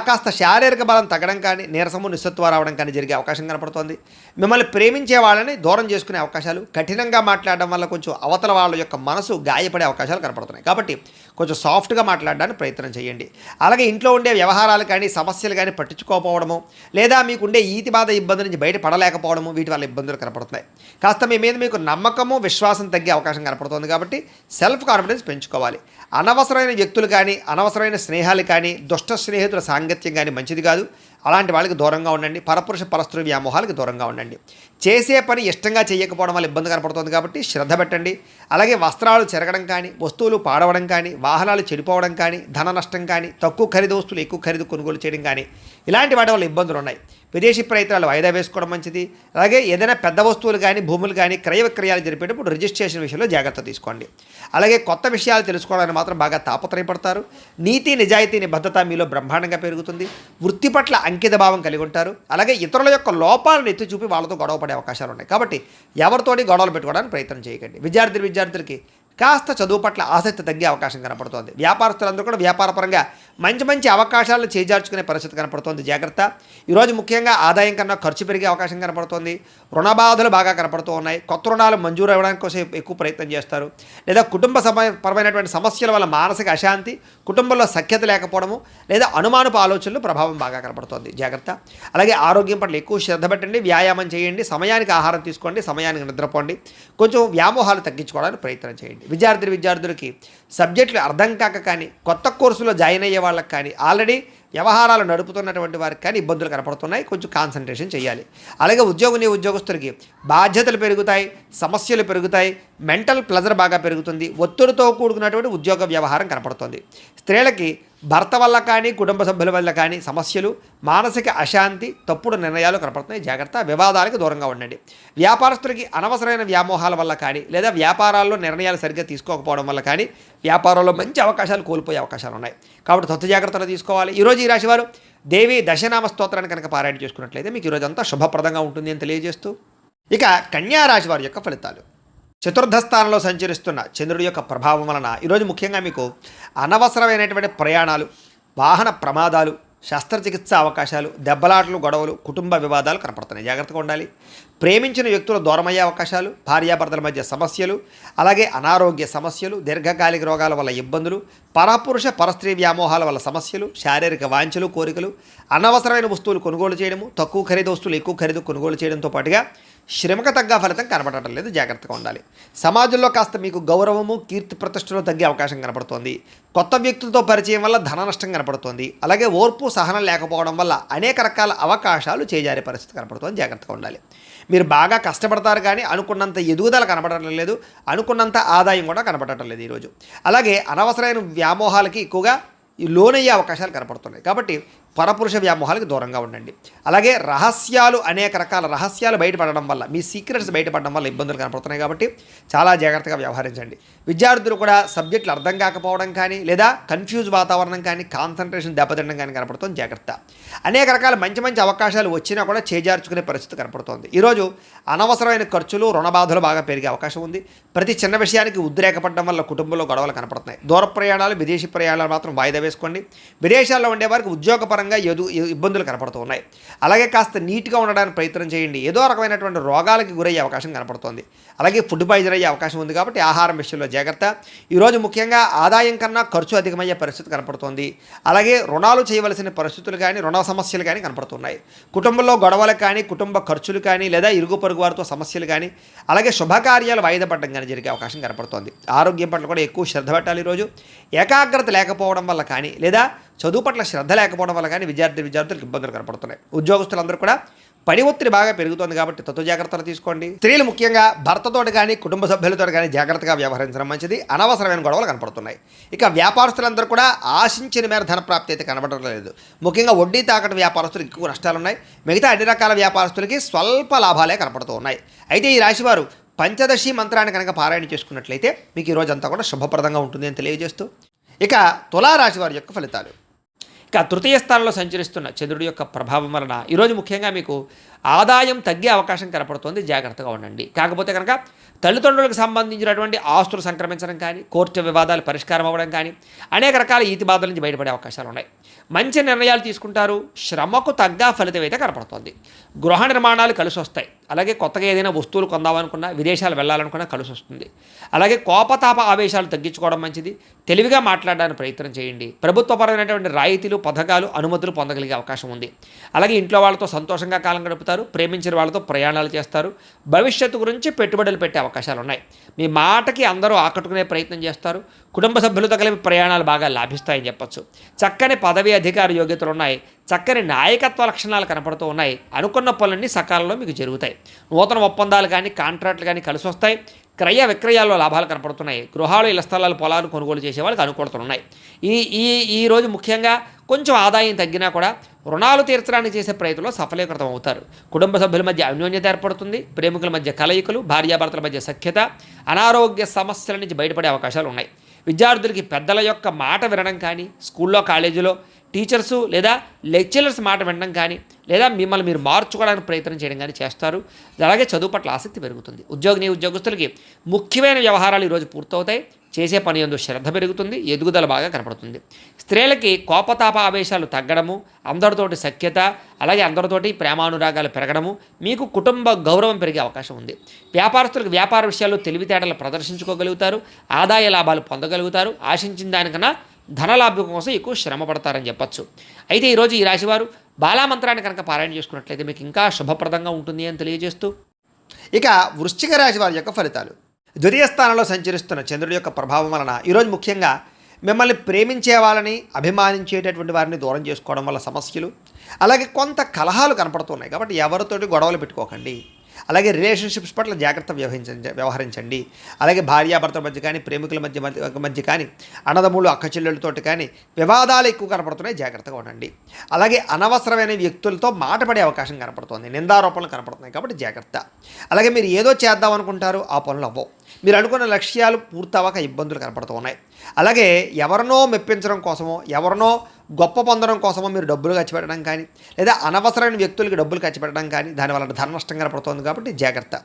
కాస్త శారీరక బలం తగ్గడం కానీ, నీరసము, నిస్సత్వ రావడం కానీ జరిగే అవకాశం కనపడుతోంది. మిమ్మల్ని ప్రేమించే వాళ్ళని దూరం చేసుకునే అవకాశాలు, కఠినంగా మాట్లాడడం వల్ల కొంచెం అవతల వాళ్ళ యొక్క మనసు గాయపడే అవకాశాలు కనపడుతున్నాయి. కాబట్టి కొంచెం సాఫ్ట్గా మాట్లాడడానికి ప్రయత్నం చేయండి. అలాగే ఇంట్లో ఉండే వ్యవహారాలు కానీ, సమస్యలు కానీ పట్టించుకోకపోవడము, లేదా మీకుండే ఈతి బాధ ఇబ్బంది నుంచి బయటపడలేకపోవడము, వీటి వల్ల ఇబ్బందులు కనపడుతున్నాయి. కాస్త మీ మీద మీకు నమ్మకము, విశ్వాసం తగ్గే అవకాశం కనపడుతుంది. కాబట్టి సెల్ఫ్ కాన్ఫిడెన్స్ పెంచుకోవాలి. అనవసరమైన వ్యక్తులు కానీ, అనవసరమైన స్నేహాలు కానీ, దుష్ట స్నేహితుల సాంగత్యం కానీ మంచిది కాదు. అలాంటి వాళ్ళకి దూరంగా ఉండండి. పరపురుష పరస్త్రీ వ్యామోహాలకు దూరంగా ఉండండి. చేసే పని ఇష్టంగా చేయకపోవడం వల్ల ఇబ్బంది కనపడుతుంది. కాబట్టి శ్రద్ధ పెట్టండి. అలాగే వస్త్రాలు చెరగడం కానీ, వస్తువులు పాడవడం కానీ, వాహనాలు చెడిపోవడం కానీ, ధన నష్టం కానీ, తక్కువ ఖరీదు వస్తువులు ఎక్కువ ఖరీదు కొనుగోలు చేయడం కానీ, ఇలాంటి వాటి వల్ల ఇబ్బందులు ఉన్నాయి. విదేశీ ప్రయత్నాలు వాయిదా వేసుకోవడం మంచిది. అలాగే ఏదైనా పెద్ద వస్తువులు కానీ భూములు కానీ క్రయ విక్రయాలు జరిపేటప్పుడు రిజిస్ట్రేషన్ విషయంలో జాగ్రత్త తీసుకోండి. అలాగే కొత్త విషయాలు తెలుసుకోవడానికి మాత్రం బాగా తాపత్రయపడతారు. నీతి నిజాయితీ నిబద్ధత మీలో బ్రహ్మాండంగా పెరుగుతుంది. వృత్తి పట్ల అంకిత భావం కలిగి ఉంటారు. అలాగే ఇతరుల యొక్క లోపాలను ఎత్తి చూపి వాళ్ళతో గొడవ పడే అవకాశాలు ఉన్నాయి. కాబట్టి ఎవరితోటి గొడవలు పెట్టుకోవడానికి ప్రయత్నం చేయకండి. విద్యార్థులకి కాస్త చదువు పట్ల ఆసక్తి తగ్గే అవకాశం కనపడుతోంది. వ్యాపారస్తులందరూ కూడా వ్యాపారపరంగా మంచి అవకాశాలను చేజార్చుకునే పరిస్థితి కనపడుతోంది. జాగ్రత్త. ఈరోజు ముఖ్యంగా ఆదాయం కన్నా ఖర్చు పెరిగే అవకాశం కనపడుతోంది. రుణ బాధలు బాగా కనపడుతూ ఉన్నాయి. కొత్త రుణాలు మంజూరు అవ్వడానికి కోసం ఎక్కువ ప్రయత్నం చేస్తారు. లేదా కుటుంబ పరమైనటువంటి సమస్యల వల్ల మానసిక అశాంతి, కుటుంబంలో సఖ్యత లేకపోవడము, లేదా అనుమానపు ఆలోచనలు ప్రభావం బాగా కనపడుతోంది. జాగ్రత్త. అలాగే ఆరోగ్యం పట్ల ఎక్కువ శ్రద్ధ పెట్టండి. వ్యాయామం చేయండి. సమయానికి ఆహారం తీసుకోండి. సమయానికి నిద్రపోండి. కొంచెం వ్యామోహాలు తగ్గించుకోవడానికి ప్రయత్నం చేయండి. విద్యార్థులకి సబ్జెక్టులు అర్థం కాక కానీ, కొత్త కోర్సులో జాయిన్ అయ్యే వాళ్ళకి కానీ, ఆల్రెడీ వ్యవహారాలు నడుపుతున్నటువంటి వారికి కానీ ఇబ్బందులు కనపడుతున్నాయి. కొంచెం కాన్సన్ట్రేషన్ చేయాలి. అలాగే ఉద్యోగస్తులకి బాధ్యతలు పెరుగుతాయి, సమస్యలు పెరుగుతాయి, మెంటల్ ప్లెజర్ బాగా పెరుగుతుంది, ఒత్తిడితో కూడుకున్నటువంటి ఉద్యోగ వ్యవహారం కనపడుతుంది. స్త్రీలకి భర్త వల్ల కానీ కుటుంబ సభ్యుల వల్ల కానీ సమస్యలు, మానసిక అశాంతి, తప్పుడు నిర్ణయాలు కనపడుతున్నాయి. జాగ్రత్త. వివాదాలకు దూరంగా ఉండండి. వ్యాపారస్తులకి అనవసరమైన వ్యామోహాల వల్ల కానీ, లేదా వ్యాపారాల్లో నిర్ణయాలు సరిగ్గా తీసుకోకపోవడం వల్ల కానీ వ్యాపారంలో మంచి అవకాశాలు కోల్పోయే అవకాశాలు ఉన్నాయి. కాబట్టి తొత్తు జాగ్రత్తలు తీసుకోవాలి. ఈరోజు ఈ రాశివారు దేవి దశనామ స్తోత్రాన్ని కనుక పారాయణ చేసుకున్నట్లయితే మీకు ఈరోజు అంతా శుభప్రదంగా ఉంటుంది అని తెలియజేస్తూ, ఇక కన్యా రాశి వారి యొక్క ఫలితాలు. చతుర్థ స్థానంలో సంచరిస్తున్న చంద్రుడి యొక్క ప్రభావం వలన ఈరోజు ముఖ్యంగా మీకు అనవసరమైనటువంటి ప్రయాణాలు, వాహన ప్రమాదాలు, శస్త్రచికిత్స అవకాశాలు, దెబ్బలాటలు, గొడవలు, కుటుంబ వివాదాలు కనపడుతున్నాయి. జాగ్రత్తగా ఉండాలి. ప్రేమించిన వ్యక్తులు దూరమయ్యే అవకాశాలు, భార్యాభర్తల మధ్య సమస్యలు, అలాగే అనారోగ్య సమస్యలు, దీర్ఘకాలిక రోగాల వల్ల ఇబ్బందులు, పరపురుష పరస్త్రీ వ్యామోహాల వల్ల సమస్యలు, శారీరక వాంఛలు, కోరికలు, అనవసరమైన వస్తువులు కొనుగోలు చేయడము, తక్కువ ఖరీదు వస్తువులు ఎక్కువ ఖరీదు కొనుగోలు చేయడంతో పాటుగా శ్రమకు తగ్గ ఫలితం కనబడటం లేదు. జాగ్రత్తగా ఉండాలి. సమాజంలో కాస్త మీకు గౌరవము, కీర్తి ప్రతిష్టలు తగ్గే అవకాశం కనపడుతోంది. కొత్త వ్యక్తులతో పరిచయం వల్ల ధన నష్టం కనపడుతోంది. అలాగే ఓర్పు సహనం లేకపోవడం వల్ల అనేక రకాల అవకాశాలు చేజారే పరిస్థితి కనపడుతోంది. జాగ్రత్తగా ఉండాలి. మీరు బాగా కష్టపడతారు కానీ అనుకున్నంత ఎదుగుదల కనపడటం లేదు, అనుకున్నంత ఆదాయం కూడా కనపడటం లేదు ఈరోజు. అలాగే అనవసరమైన వ్యామోహాలకి ఎక్కువగా లోనయ్యే అవకాశాలు కనపడుతున్నాయి. కాబట్టి పరపురుష వ్యామోహాలకు దూరంగా ఉండండి. అలాగే అనేక రకాల రహస్యాలు బయటపడడం వల్ల, మీ సీక్రెట్స్ బయటపడడం వల్ల ఇబ్బందులు కనపడుతున్నాయి. కాబట్టి చాలా జాగ్రత్తగా వ్యవహరించండి. విద్యార్థులు కూడా సబ్జెక్టులు అర్థం కాకపోవడం కానీ, లేదా కన్ఫ్యూజ్ వాతావరణం కానీ, కాన్సన్ట్రేషన్ దెబ్బతినడం కానీ కనపడుతుంది. జాగ్రత్త. అనేక రకాల మంచి అవకాశాలు వచ్చినా కూడా చేజార్చుకునే పరిస్థితి కనపడుతోంది. ఈరోజు అనవసరమైన ఖర్చులు, రుణబాధలు బాగా పెరిగే అవకాశం ఉంది. ప్రతి చిన్న విషయానికి ఉద్రేకపడడం వల్ల కుటుంబంలో గొడవలు కనపడుతున్నాయి. దూర ప్రయాణాలు, విదేశీ ప్రయాణాలు మాత్రం వాయిదా వేసుకోండి. విదేశాల్లో ఉండే వారికి ఉద్యోగపరంగా ఇబ్బందులు కనపడుతూ ఉన్నాయి. అలాగే కాస్త నీట్గా ఉండడానికి ప్రయత్నం చేయండి. ఏదో రకమైనటువంటి రోగాలకి గురయ్యే అవకాశం కనపడుతోంది. అలాగే ఫుడ్ పాయిజన్ అయ్యే అవకాశం ఉంది. కాబట్టి ఆహారం విషయంలో జాగ్రత్త. ఈరోజు ముఖ్యంగా ఆదాయం కన్నా ఖర్చు అధికమయ్యే పరిస్థితి కనపడుతోంది. అలాగే రుణాలు చేయవలసిన పరిస్థితులు కానీ, రుణ సమస్యలు కానీ కనపడుతున్నాయి. కుటుంబంలో గొడవలు కానీ, కుటుంబ ఖర్చులు కానీ, లేదా ఇరుగు పొరుగు వారితో సమస్యలు కానీ, అలాగే శుభకార్యాలు వాయిదా పడడం కానీ జరిగే అవకాశం కనపడుతోంది. ఆరోగ్యం పట్ల కూడా ఎక్కువ శ్రద్ధ పెట్టాలి. ఈరోజు ఏకాగ్రత లేకపోవడం వల్ల కానీ, లేదా చదువు పట్ల శ్రద్ధ లేకపోవడం వల్ల కానీ విద్యార్థులకు ఇబ్బందులు కనపడుతున్నాయి. ఉద్యోగస్తులందరూ కూడా పని ఒత్తిడి బాగా పెరుగుతోంది. కాబట్టి తత్వ జాగ్రత్తలు తీసుకోండి. స్త్రీలు ముఖ్యంగా భర్తతోటి కానీ, కుటుంబ సభ్యులతో కానీ జాగ్రత్తగా వ్యవహరించడం మంచిది. అనవసరమైన గొడవలు కనపడుతున్నాయి. ఇక వ్యాపారస్తులందరూ కూడా ఆశించిన మేర ధన ప్రాప్తి అయితే కనబడడం లేదు. ముఖ్యంగా వడ్డీ తాకట్టు వ్యాపారస్తులకు ఎక్కువ నష్టాలు ఉన్నాయి. మిగతా అన్ని రకాల వ్యాపారస్తులకి స్వల్ప లాభాలే కనపడుతూ ఉన్నాయి. అయితే ఈ రాశివారు పంచదశి మంత్రాన్ని కనుక పారాయణ చేసుకున్నట్లయితే మీకు ఈ రోజంతా కూడా శుభప్రదంగా ఉంటుంది అని తెలియజేస్తూ, ఇక తులారాశి వారి యొక్క ఫలితాలు. ఇక తృతీయ స్థానంలో సంచరిస్తున్న చంద్రుడి యొక్క ప్రభావం వలన ఈరోజు ముఖ్యంగా మీకు ఆదాయం తగ్గే అవకాశం కనపడుతోంది. జాగ్రత్తగా ఉండండి. కాకపోతే కనుక తల్లిదండ్రులకు సంబంధించినటువంటి ఆస్తులు సంక్రమించడం కానీ, కోర్టు వివాదాలు పరిష్కారం అవ్వడం కానీ, అనేక రకాల ఈతి బాధల నుంచి బయటపడే అవకాశాలు ఉన్నాయి. మంచి నిర్ణయాలు తీసుకుంటారు. శ్రమకు తగ్గ ఫలితం అయితే కనపడుతోంది. గృహ నిర్మాణాలు కలిసి వస్తాయి. అలాగే కొత్తగా ఏదైనా వస్తువులు కొందామనుకున్నా, విదేశాలు వెళ్ళాలనుకున్నా కలిసి వస్తుంది. అలాగే కోపతాప ఆవేశాలు తగ్గించుకోవడం మంచిది. తెలివిగా మాట్లాడడానికి ప్రయత్నం చేయండి. ప్రభుత్వపరమైనటువంటి రాయితీలు, పథకాలు, అనుమతులు పొందగలిగే అవకాశం ఉంది. అలాగే ఇంట్లో వాళ్ళతో సంతోషంగా కాలం గడుపుతారు. ప్రేమించిన వాళ్ళతో ప్రయాణాలు చేస్తారు. భవిష్యత్తు గురించి పెట్టుబడులు పెట్టే అవకాశాలు ఉన్నాయి. మీ మాటకి అందరూ ఆకట్టుకునే ప్రయత్నం చేస్తారు. కుటుంబ సభ్యులతో కలిపి ప్రయాణాలు బాగా లాభిస్తాయని చెప్పచ్చు. చక్కని పదవి అధికార యోగ్యతలు ఉన్నాయి. చక్కని నాయకత్వ లక్షణాలు కనపడుతూ ఉన్నాయి. అనుకున్న పనులన్నీ సకాలంలో మీకు జరుగుతాయి. నూతన ఒప్పందాలు కానీ, కాంట్రాక్టులు కానీ కలిసి వస్తాయి. క్రయ విక్రయాల్లో లాభాలు కనపడుతున్నాయి. గృహాలు, ఇళ్ల స్థలాలు, పొలాలు కొనుగోలు చేసే వాళ్ళకి అనుకూలతలు ఉన్నాయి. ఈ రోజు ముఖ్యంగా కొంచెం ఆదాయం తగ్గినా కూడా రుణాలు తీర్చడానికి చేసే ప్రయత్నంలో సఫలీకృతం అవుతారు. కుటుంబ సభ్యుల మధ్య అన్యోన్యత ఏర్పడుతుంది. ప్రేమికుల మధ్య కలయికలు, భార్యాభర్తల మధ్య సఖ్యత, అనారోగ్య సమస్యల నుంచి బయటపడే అవకాశాలు ఉన్నాయి. విద్యార్థులకి పెద్దల యొక్క మాట వినడం కానీ, స్కూల్లో కాలేజీలో టీచర్సు లేదా లెక్చరర్స్ మాట వినడం కానీ, లేదా మిమ్మల్ని మీరు మార్చుకోవడానికి ప్రయత్నం చేయడం కానీ చేస్తారు. అలాగే చదువు పట్ల ఆసక్తి పెరుగుతుంది. ఉద్యోగస్తులకి ముఖ్యమైన వ్యవహారాలు ఈరోజు పూర్తవుతాయి. చేసే పని యందు శ్రద్ధ పెరుగుతుంది. ఎదుగుదల బాగా కనపడుతుంది. స్త్రీలకి కోపతాప ఆవేశాలు తగ్గడము, అందరితోటి సఖ్యత, అలాగే అందరితోటి ప్రేమానురాగాలు పెరగడము, మీకు కుటుంబ గౌరవం పెరిగే అవకాశం ఉంది. వ్యాపారస్తులకు వ్యాపార విషయాల్లో తెలివితేటలు ప్రదర్శించుకోగలుగుతారు. ఆదాయ లాభాలు పొందగలుగుతారు. ఆశించిన దానికన్నా ధనలాభం కోసం ఎక్కువ శ్రమ పడతారని చెప్పచ్చు. అయితే ఈరోజు ఈ రాశివారు బాలామంత్రాన్ని కనుక పారాయణ చేసుకున్నట్లయితే మీకు ఇంకా శుభప్రదంగా ఉంటుంది అని తెలియజేస్తూ, ఇక వృశ్చిక రాశి వారి యొక్క ఫలితాలు. ద్వితీయ స్థానంలో సంచరిస్తున్న చంద్రుడి యొక్క ప్రభావం వలన ఈరోజు ముఖ్యంగా మిమ్మల్ని ప్రేమించే వాళ్ళని, అభిమానించేటటువంటి వారిని దూరం చేసుకోవడం వల్ల సమస్యలు, అలాగే కొంత కలహాలు కనపడుతున్నాయి. కాబట్టి ఎవరితోటి గొడవలు పెట్టుకోకండి. అలాగే రిలేషన్షిప్స్ పట్ల జాగ్రత్త వ్యవహరించండి. అలాగే భార్యాభర్తల మధ్య కానీ, ప్రేమికుల మధ్య కానీ, అన్నదమ్ములు అక్క చెల్లెళ్ళతోటి కానీ వివాదాలు ఎక్కువ కనపడుతున్నాయి. జాగ్రత్తగా ఉండండి. అలాగే అనవసరమైన వ్యక్తులతో మాట పడే అవకాశం కనపడుతుంది. నిందారోపణలు కనపడుతున్నాయి. కాబట్టి జాగ్రత్త. అలాగే మీరు ఏదో చేద్దాం అనుకుంటారు, ఆ పనులు అవ్వవు. మీరు అనుకున్న లక్ష్యాలు పూర్తవక ఇబ్బందులు కనపడుతూ ఉన్నాయి. అలాగే ఎవరినో మెప్పించడం కోసమో, ఎవరినో గొప్ప పొందడం కోసమో మీరు డబ్బులు ఖర్చు పెట్టడం కానీ, లేదా అనవసరమైన వ్యక్తులకి డబ్బులు ఖర్చు పెట్టడం కానీ, దానివల్ల ధన నష్టం కనపడుతుంది. కాబట్టి జాగ్రత్త.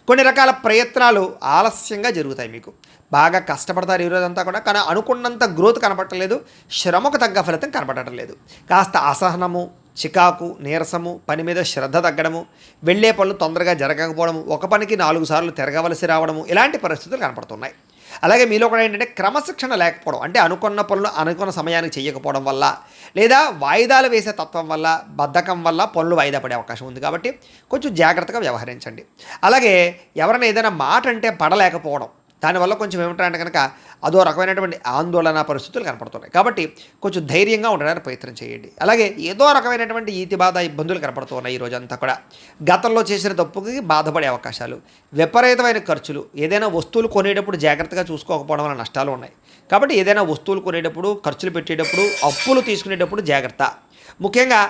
కొన్ని రకాల ప్రయత్నాలు ఆలస్యంగా జరుగుతాయి. మీకు బాగా కష్టపడతారు ఈరోజంతా కూడా, కానీ అనుకున్నంత గ్రోత్ కనపడలేదు. శ్రమకు తగ్గ ఫలితం కనపడటం లేదు. కాస్త అసహనము, చికాకు, నీరసము, పని మీద శ్రద్ధ తగ్గడము, వెళ్ళే పనులు తొందరగా జరగకపోవడము, ఒక పనికి 4 సార్లు తిరగవలసి రావడము, ఇలాంటి పరిస్థితులు కనపడుతున్నాయి. అలాగే మీలో కూడా ఏంటంటే క్రమశిక్షణ లేకపోవడం, అంటే అనుకున్న పనులు అనుకున్న సమయానికి చేయకపోవడం వల్ల, లేదా వాయిదాలు వేసే తత్వం వల్ల, బద్ధకం వల్ల పనులు వాయిదా పడే అవకాశం ఉంది. కాబట్టి కొంచెం జాగ్రత్తగా వ్యవహరించండి. అలాగే ఎవరైనా ఏదైనా మాట అంటే పడలేకపోవడం, దానివల్ల కొంచెం ఏమిటంటే కనుక అదో రకమైనటువంటి ఆందోళన పరిస్థితులు కనపడుతున్నాయి. కాబట్టి కొంచెం ధైర్యంగా ఉండడానికి ప్రయత్నం చేయండి. అలాగే ఏదో రకమైనటువంటి ఈతి బాధ ఇబ్బందులు కనపడుతున్నాయి. ఈ రోజంతా కూడా గతంలో చేసిన తప్పుకి బాధపడే అవకాశాలు, విపరీతమైన ఖర్చులు, ఏదైనా వస్తువులు కొనేటప్పుడు జాగ్రత్తగా చూసుకోకపోవడం వల్ల నష్టాలు ఉన్నాయి. కాబట్టి ఏదైనా వస్తువులు కొనేటప్పుడు, ఖర్చులు పెట్టేటప్పుడు, అప్పులు తీసుకునేటప్పుడు జాగ్రత్త. ముఖ్యంగా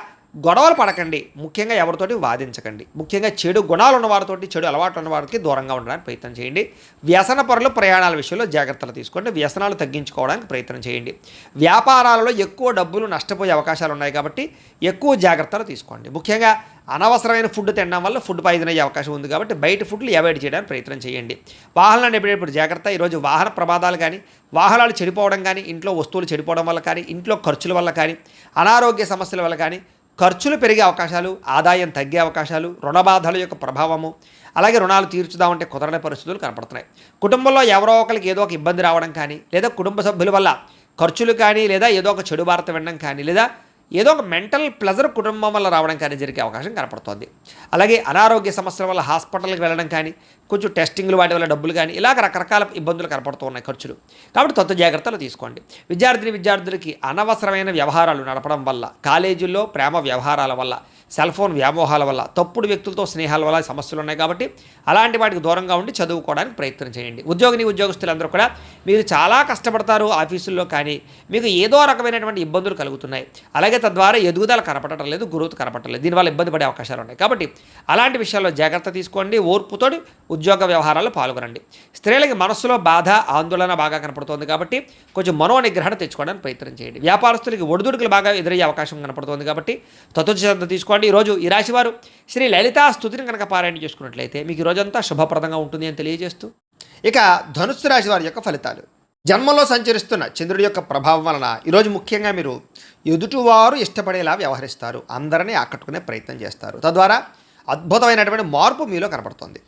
గొడవలు పడకండి. ముఖ్యంగా ఎవరితోటి వాదించకండి. ముఖ్యంగా చెడు గుణాలు ఉన్నవారితోటి, చెడు అలవాట్లు ఉన్నవారికి దూరంగా ఉండడానికి ప్రయత్నం చేయండి. వ్యసన పరులు ప్రయాణాల విషయంలో జాగ్రత్తలు తీసుకోండి. వ్యసనాలు తగ్గించుకోవడానికి ప్రయత్నం చేయండి. వ్యాపారాలలో ఎక్కువ డబ్బులు నష్టపోయే అవకాశాలు ఉన్నాయి. కాబట్టి ఎక్కువ జాగ్రత్తలు తీసుకోండి. ముఖ్యంగా అనవసరమైన ఫుడ్ తినడం వల్ల ఫుడ్ పాయిజన్ అయ్యే అవకాశం ఉంది. కాబట్టి బయట ఫుడ్లు అవాయిడ్ చేయడానికి ప్రయత్నం చేయండి. వాహనాలు నడిపేటప్పుడు జాగ్రత్త. ఈరోజు వాహన ప్రమాదాలు కానీ, వాహనాలు చెడిపోవడం కానీ, ఇంట్లో వస్తువులు చెడిపోవడం వల్ల కానీ, ఇంట్లో ఖర్చుల వల్ల కానీ, అనారోగ్య సమస్యల వల్ల కానీ ఖర్చులు పెరిగే అవకాశాలు, ఆదాయం తగ్గే అవకాశాలు, రుణబాధల యొక్క ప్రభావము, అలాగే రుణాలు తీర్చుదామంటే కుదరని పరిస్థితులు కనపడుతున్నాయి. కుటుంబంలో ఎవరో ఒకరికి ఏదో ఒక ఇబ్బంది రావడం కానీ, లేదా కుటుంబ సభ్యుల వల్ల ఖర్చులు కానీ, లేదా ఏదో ఒక చెడు వార్త వినడం కానీ, లేదా ఏదో ఒక మెంటల్ ప్లెజర్ కుటుంబం వల్ల రావడం కానీ జరిగే అవకాశం కనపడుతుంది. అలాగే అనారోగ్య సమస్యల వల్ల హాస్పిటల్కి వెళ్ళడం కానీ, కొంచెం టెస్టింగ్లు వాటి వల్ల డబ్బులు కానీ, ఇలాగ రకరకాల ఇబ్బందులు కనపడుతూ ఉన్నాయి, ఖర్చులు. కాబట్టి కొత్త జాగ్రత్తలు తీసుకోండి. విద్యార్థులకి అనవసరమైన వ్యవహారాలు నడపడం వల్ల, కాలేజీల్లో ప్రేమ వ్యవహారాల వల్ల, సెల్ ఫోన్ వ్యామోహాల వల్ల, తప్పుడు వ్యక్తులతో స్నేహాల వల్ల సమస్యలు ఉన్నాయి. కాబట్టి అలాంటి వాటికి దూరంగా ఉండి చదువుకోవడానికి ప్రయత్నం చేయండి. ఉద్యోగస్తులందరూ కూడా మీరు చాలా కష్టపడతారు ఆఫీసుల్లో, కానీ మీకు ఏదో రకమైనటువంటి ఇబ్బందులు కలుగుతున్నాయి. అలాగే తద్వారా ఎదుగుదల కనపడటం లేదు, గ్రోత్ కనపడటం లేదు. దీనివల్ల ఇబ్బంది పడే అవకాశాలు ఉన్నాయి. కాబట్టి అలాంటి విషయాల్లో జాగ్రత్త తీసుకోండి. ఓర్పుతోటి ఉద్యోగ వ్యవహారాల్లో పాల్గొనండి. స్త్రీలకి మనస్సులో బాధ, ఆందోళన బాగా కనపడుతోంది. కాబట్టి కొంచెం మనోనిగ్రహణ తెచ్చుకోవడానికి ప్రయత్నం చేయండి. వ్యాపారస్తులకి ఒడిదుడుకులు బాగా ఎదురయ్యే అవకాశం కనపడుతోంది. కాబట్టి తత్వశ్రద్ధ తీసుకోండి. ఈరోజు ఈ రాశివారు శ్రీ లలితా స్తుతిని కనుక పారాయణ చేసుకున్నట్లయితే మీకు ఈ రోజంతా శుభప్రదంగా ఉంటుంది అని తెలియజేస్తూ, ఇక ధనుస్సు రాశి వారి యొక్క ఫలితాలు. జన్మలో సంచరిస్తున్న చంద్రుడి యొక్క ప్రభావం వలన ఈరోజు ముఖ్యంగా మీరు ఎదుటివారు ఇష్టపడేలా వ్యవహరిస్తారు. అందరినీ ఆకట్టుకునే ప్రయత్నం చేస్తారు. తద్వారా అద్భుతమైనటువంటి మార్పు మీలో కనపడుతుంది.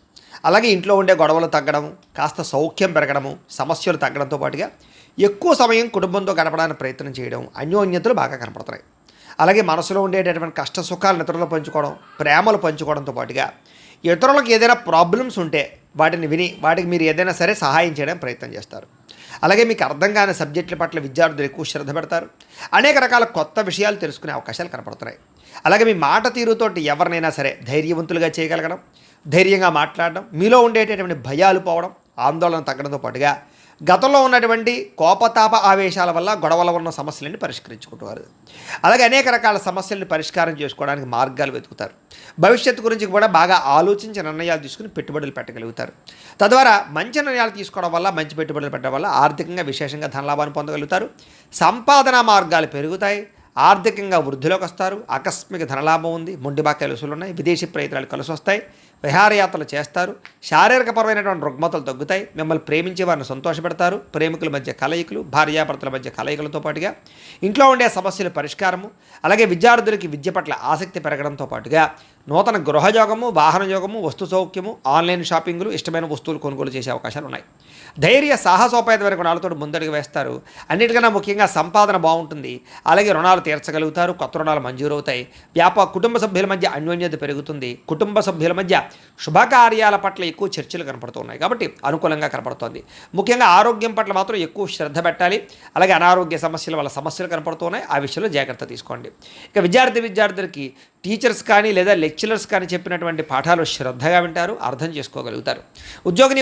అలాగే ఇంట్లో ఉండే గొడవలు తగ్గడము, కాస్త సౌఖ్యం పెరగడము, సమస్యలు తగ్గడంతో పాటుగా ఎక్కువ సమయం కుటుంబంతో గడపడానికి ప్రయత్నం చేయడం, అన్యోన్యతలు బాగా కనపడుతున్నాయి. అలాగే మనసులో ఉండేటటువంటి కష్ట సుఖాలను ఇతరులు పంచుకోవడం, ప్రేమలు పంచుకోవడంతో పాటుగా ఇతరులకు ఏదైనా ప్రాబ్లమ్స్ ఉంటే వాటిని విని వాటికి మీరు ఏదైనా సరే సహాయం చేయడానికి ప్రయత్నం చేస్తారు. అలాగే మీకు అర్థం కాని సబ్జెక్టుల పట్ల విద్యార్థులు ఎక్కువ శ్రద్ధ పెడతారు. అనేక రకాల కొత్త విషయాలు తెలుసుకునే అవకాశాలు కనపడుతున్నాయి. అలాగే మీ మాట తీరుతోటి ఎవరినైనా సరే ధైర్యవంతులుగా చేయగలగడం, ధైర్యంగా మాట్లాడడం, మీలో ఉండేటటువంటి భయాలు పోవడం, ఆందోళన తగ్గడంతో పాటుగా గతంలో ఉన్నటువంటి కోపతాప ఆవేశాల వల్ల గొడవల ఉన్న సమస్యలను పరిష్కరించుకుంటారు. అలాగే అనేక రకాల సమస్యలను పరిష్కారం చేసుకోవడానికి మార్గాలు వెతుకుతారు. భవిష్యత్తు గురించి కూడా బాగా ఆలోచించి నిర్ణయాలు తీసుకుని పెట్టుబడులు పెట్టగలుగుతారు. తద్వారా మంచి నిర్ణయాలు తీసుకోవడం వల్ల, మంచి పెట్టుబడులు పెట్టడం వల్ల ఆర్థికంగా విశేషంగా ధనలాభాన్ని పొందగలుగుతారు. సంపాదన మార్గాలు పెరుగుతాయి. ఆర్థికంగా వృద్ధిలోకి వస్తారు. ఆకస్మిక ధనలాభం ఉంది. మొండి బాకాయలు వసూలు ఉన్నాయి. విదేశీ ప్రయత్నాలు కలిసి వస్తాయి. విహారయాత్రలు చేస్తారు. శారీరకపరమైనటువంటి రుగ్మతలు తగ్గుతాయి. మిమ్మల్ని ప్రేమించే వారిని సంతోషపెడతారు. ప్రేమికుల మధ్య కలయికలు, భార్యాభర్తల మధ్య కలయికలతో పాటుగా ఇంట్లో ఉండే సమస్యల పరిష్కారము, అలాగే విద్యార్థులకి విద్య పట్ల ఆసక్తి పెరగడంతో పాటుగా నూతన గృహయోగము, వాహన యోగము, వస్తు సౌఖ్యము, ఆన్లైన్ షాపింగ్లు, ఇష్టమైన వస్తువులు కొనుగోలు చేసే అవకాశాలు ఉన్నాయి. ధైర్య సాహసోపేతమైన గుణాలతో ముందడుగు వేస్తారు. అన్నిటికన్నా ముఖ్యంగా సంపాదన బాగుంటుంది. అలాగే రుణాలు తీర్చగలుగుతారు. కొత్త రుణాలు మంజూరు అవుతాయి. కుటుంబ సభ్యుల మధ్య అన్యోన్యత పెరుగుతుంది. కుటుంబ సభ్యుల మధ్య శుభకార్యాల పట్ల ఎక్కువ చర్చలు కనపడుతున్నాయి కాబట్టి అనుకూలంగా కనపడుతోంది. ముఖ్యంగా ఆరోగ్యం పట్ల మాత్రం ఎక్కువ శ్రద్ధ పెట్టాలి. అలాగే అనారోగ్య సమస్యల వల్ల సమస్యలు కనపడుతున్నాయి. ఆ విషయంలో జాగ్రత్త తీసుకోండి. ఇక విద్యార్థులకి టీచర్స్ కానీ లేదా లెక్చరర్స్ కానీ చెప్పినటువంటి పాఠాలు శ్రద్ధగా వింటారు, అర్థం చేసుకోగలుగుతారు.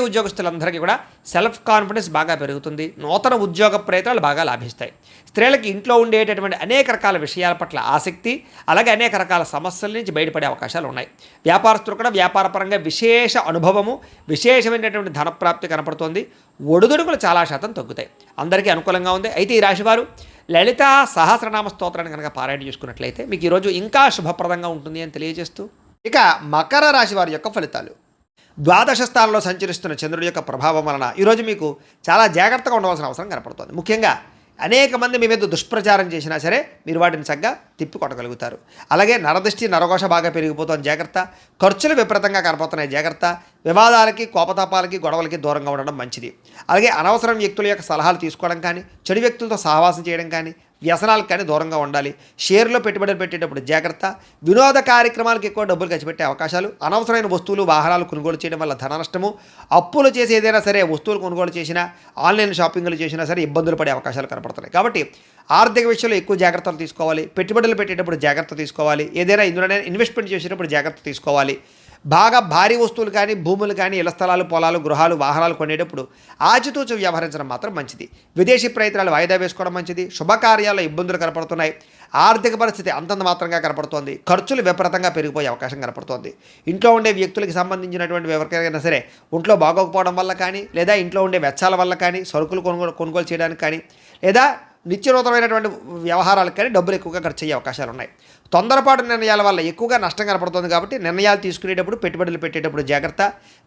ఉద్యోగస్తులందరికీ కూడా సెల్ఫ్ కాన్ఫిడెన్స్ బాగా పెరుగుతుంది. నూతన ఉద్యోగ ప్రయత్నాలు బాగా లాభిస్తాయి. స్త్రీలకి ఇంట్లో ఉండేటటువంటి అనేక రకాల విషయాల పట్ల ఆసక్తి, అలాగే అనేక రకాల సమస్యల నుంచి బయటపడే అవకాశాలు ఉన్నాయి. వ్యాపారస్తులు కూడా వ్యాపారపరంగా విశేష అనుభవము, విశేషమైనటువంటి ధనప్రాప్తి కనపడుతోంది. ఒడిదుడుకులు చాలా శాతం తగ్గుతాయి. అందరికీ అనుకూలంగా ఉంది. అయితే ఈ రాశివారు లలితా సహస్రనామ స్తోత్రాన్ని కనుక పారాయణ చేసుకున్నట్లయితే మీకు ఈరోజు ఇంకా శుభప్రదంగా ఉంటుంది అని తెలియజేస్తూ, ఇక మకర రాశి వారి యొక్క ఫలితాలు. ద్వాదశ స్థానంలో సంచరిస్తున్న చంద్రుడి యొక్క ప్రభావం వలన ఈరోజు మీకు చాలా జాగ్రత్తగా ఉండవలసిన అవసరం కనపడుతుంది. ముఖ్యంగా అనేక మంది మీ మీద దుష్ప్రచారం చేసినా సరే మీరు వాటిని చక్కగా తిప్పికొట్టగలుగుతారు. అలాగే నరదృష్టి, నరఘోష బాగా పెరిగిపోతుంది, జాగ్రత్త. ఖర్చులు విపరీతంగా కనపడుతున్నాయి, జాగ్రత్త. వివాదాలకి, కోపతాపాలకి, గొడవలకి దూరంగా ఉండడం మంచిది. అలాగే అనవసరం వ్యక్తుల యొక్క సలహాలు తీసుకోవడం కానీ, చెడు వ్యక్తులతో సహవాసం చేయడం కానీ, వ్యసనాలకు కానీ దూరంగా ఉండాలి. షేర్లో పెట్టుబడులు పెట్టేటప్పుడు జాగ్రత్త. వినోద కార్యక్రమాలకు ఎక్కువ డబ్బులు ఖర్చు పెట్టే అవకాశాలు, అనవసరమైన వస్తువులు, వాహనాలు కొనుగోలు చేయడం వల్ల ధన నష్టము, అప్పులు చేసి ఏదైనా సరే వస్తువులు కొనుగోలు చేసినా, ఆన్లైన్ షాపింగ్లు చేసినా సరే ఇబ్బందులు పడే అవకాశాలు కనపడుతున్నాయి. కాబట్టి ఆర్థిక విషయంలో ఎక్కువ జాగ్రత్తలు తీసుకోవాలి. పెట్టుబడులు పెట్టేటప్పుడు జాగ్రత్త తీసుకోవాలి. ఏదైనా ఇందులోనే ఇన్వెస్ట్మెంట్ చేసేటప్పుడు జాగ్రత్త తీసుకోవాలి. బాగా భారీ వస్తువులు కానీ, భూములు కానీ, ఇళ్ల స్థలాలు, పొలాలు, గృహాలు, వాహనాలు కొనేటప్పుడు ఆచితూచి వ్యవహరించడం మాత్రం మంచిది. విదేశీ ప్రయత్నాలు వాయిదా వేసుకోవడం మంచిది. శుభకార్యాల్లో ఇబ్బందులు కనపడుతున్నాయి. ఆర్థిక పరిస్థితి అంతంత మాత్రంగా కనపడుతోంది. ఖర్చులు విపరీతంగా పెరిగిపోయే అవకాశం కనపడుతోంది. ఇంట్లో ఉండే వ్యక్తులకు సంబంధించినటువంటి ఎవరికైనా సరే ఒంట్లో బాగోకపోవడం వల్ల కానీ, లేదా ఇంట్లో ఉండే వెచ్చాల వల్ల కానీ, సరుకులు కొనుగోలు చేయడానికి కానీ, లేదా నిత్యనూతనమైనటువంటి వ్యవహారాలకు కానీ డబ్బులు ఎక్కువగా ఖర్చు అయ్యే అవకాశాలు ఉన్నాయి. తొందరపాటు నిర్ణయాల వల్ల ఎక్కువగా నష్టం కనపడుతుంది కాబట్టి నిర్ణయాలు తీసుకునేటప్పుడు, పెట్టుబడులు పెట్టేటప్పుడు జాగ్రత్త.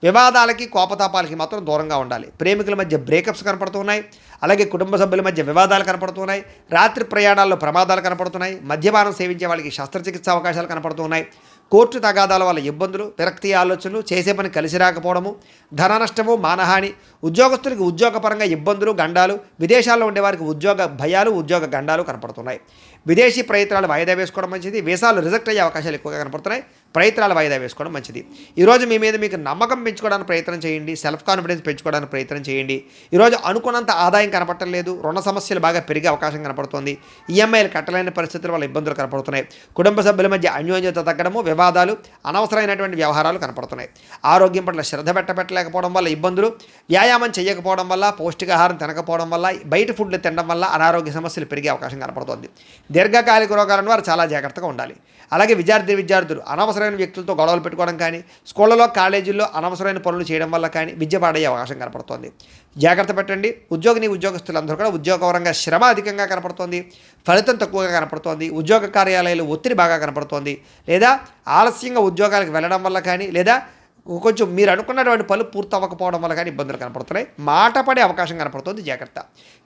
వివాదాలకి, కోపతాపాలకి మాత్రం దూరంగా ఉండాలి. ప్రేమికుల మధ్య బ్రేకప్స్ కనపడుతున్నాయి. అలాగే కుటుంబ సభ్యుల మధ్య వివాదాలు కనపడుతున్నాయి. రాత్రి ప్రయాణాల్లో ప్రమాదాలు కనపడుతున్నాయి. మద్యపానం సేవించే వాళ్ళకి శస్త్రచికిత్స అవకాశాలు కనపడుతున్నాయి. కోర్టు తగాదాల వల్ల ఇబ్బందులు, విరక్తి ఆలోచనలు, చేసే పని కలిసి రాకపోవడము, ధన నష్టము, మానహాని, ఉద్యోగస్తులకి ఉద్యోగపరంగా ఇబ్బందులు, గండాలు, విదేశాల్లో ఉండేవారికి ఉద్యోగ భయాలు, ఉద్యోగ గండాలు కనపడుతున్నాయి. విదేశీ ప్రయత్నాలు వాయిదా వేసుకోవడం మంచిది. వీసాలు రిజెక్ట్ అయ్యే అవకాశాలు ఎక్కువగా కనపడుతున్నాయి. ప్రయత్నాలు వాయిదా వేసుకోవడం మంచిది. ఈరోజు మీ మీద మీకు నమ్మకం పెంచుకోవడానికి ప్రయత్నం చేయండి. సెల్ఫ్ కాన్ఫిడెన్స్ పెంచుకోవడానికి ప్రయత్నం చేయండి. ఈరోజు అనుకున్నంత ఆదాయం కనపడటం లేదు. రుణ సమస్యలు బాగా పెరిగే అవకాశం కనపడుతుంది. ఈఎంఐలు కట్టలేని పరిస్థితుల వల్ల ఇబ్బందులు కనపడుతున్నాయి. కుటుంబ సభ్యుల మధ్య అన్యోన్యత తగ్గడము, వివాదాలు, అనవసరమైనటువంటి వ్యవహారాలు కనపడుతున్నాయి. ఆరోగ్యం పట్ల శ్రద్ధ పెట్టలేకపోవడం వల్ల ఇబ్బందులు, వ్యాయామం చేయకపోవడం వల్ల, పౌష్టికాహారం తినకపోవడం వల్ల, బయట ఫుడ్లు తినడం వల్ల అనారోగ్య సమస్యలు పెరిగే అవకాశం కనపడుతుంది. దీర్ఘకాలిక రోగాలను వారు చాలా జాగ్రత్తగా ఉండాలి. అలాగే విద్యార్థులు అనవసరమైన వ్యక్తులతో గొడవలు పెట్టుకోవడం కానీ, స్కూళ్ళలో, కాలేజీల్లో అనవసరమైన పనులు చేయడం వల్ల కానీ విద్య పాడయ్యే అవకాశం కనపడుతుంది. జాగ్రత్త పెట్టండి. ఉద్యోగస్తులందరూ కూడా ఉద్యోగపరంగా శ్రమ అధికంగా కనపడుతోంది. ఫలితం తక్కువగా కనపడుతోంది. ఉద్యోగ కార్యాలయాలు ఒత్తిడి బాగా కనపడుతోంది. లేదా ఆలస్యంగా ఉద్యోగాలకు వెళ్ళడం వల్ల కానీ, లేదా కొంచెం మీరు అనుకున్నటువంటి పనులు పూర్తి అవ్వకపోవడం వల్ల కానీ ఇబ్బందులు కనపడుతున్నాయి. మాట పడే అవకాశం కనపడుతుంది, జాగ్రత్త.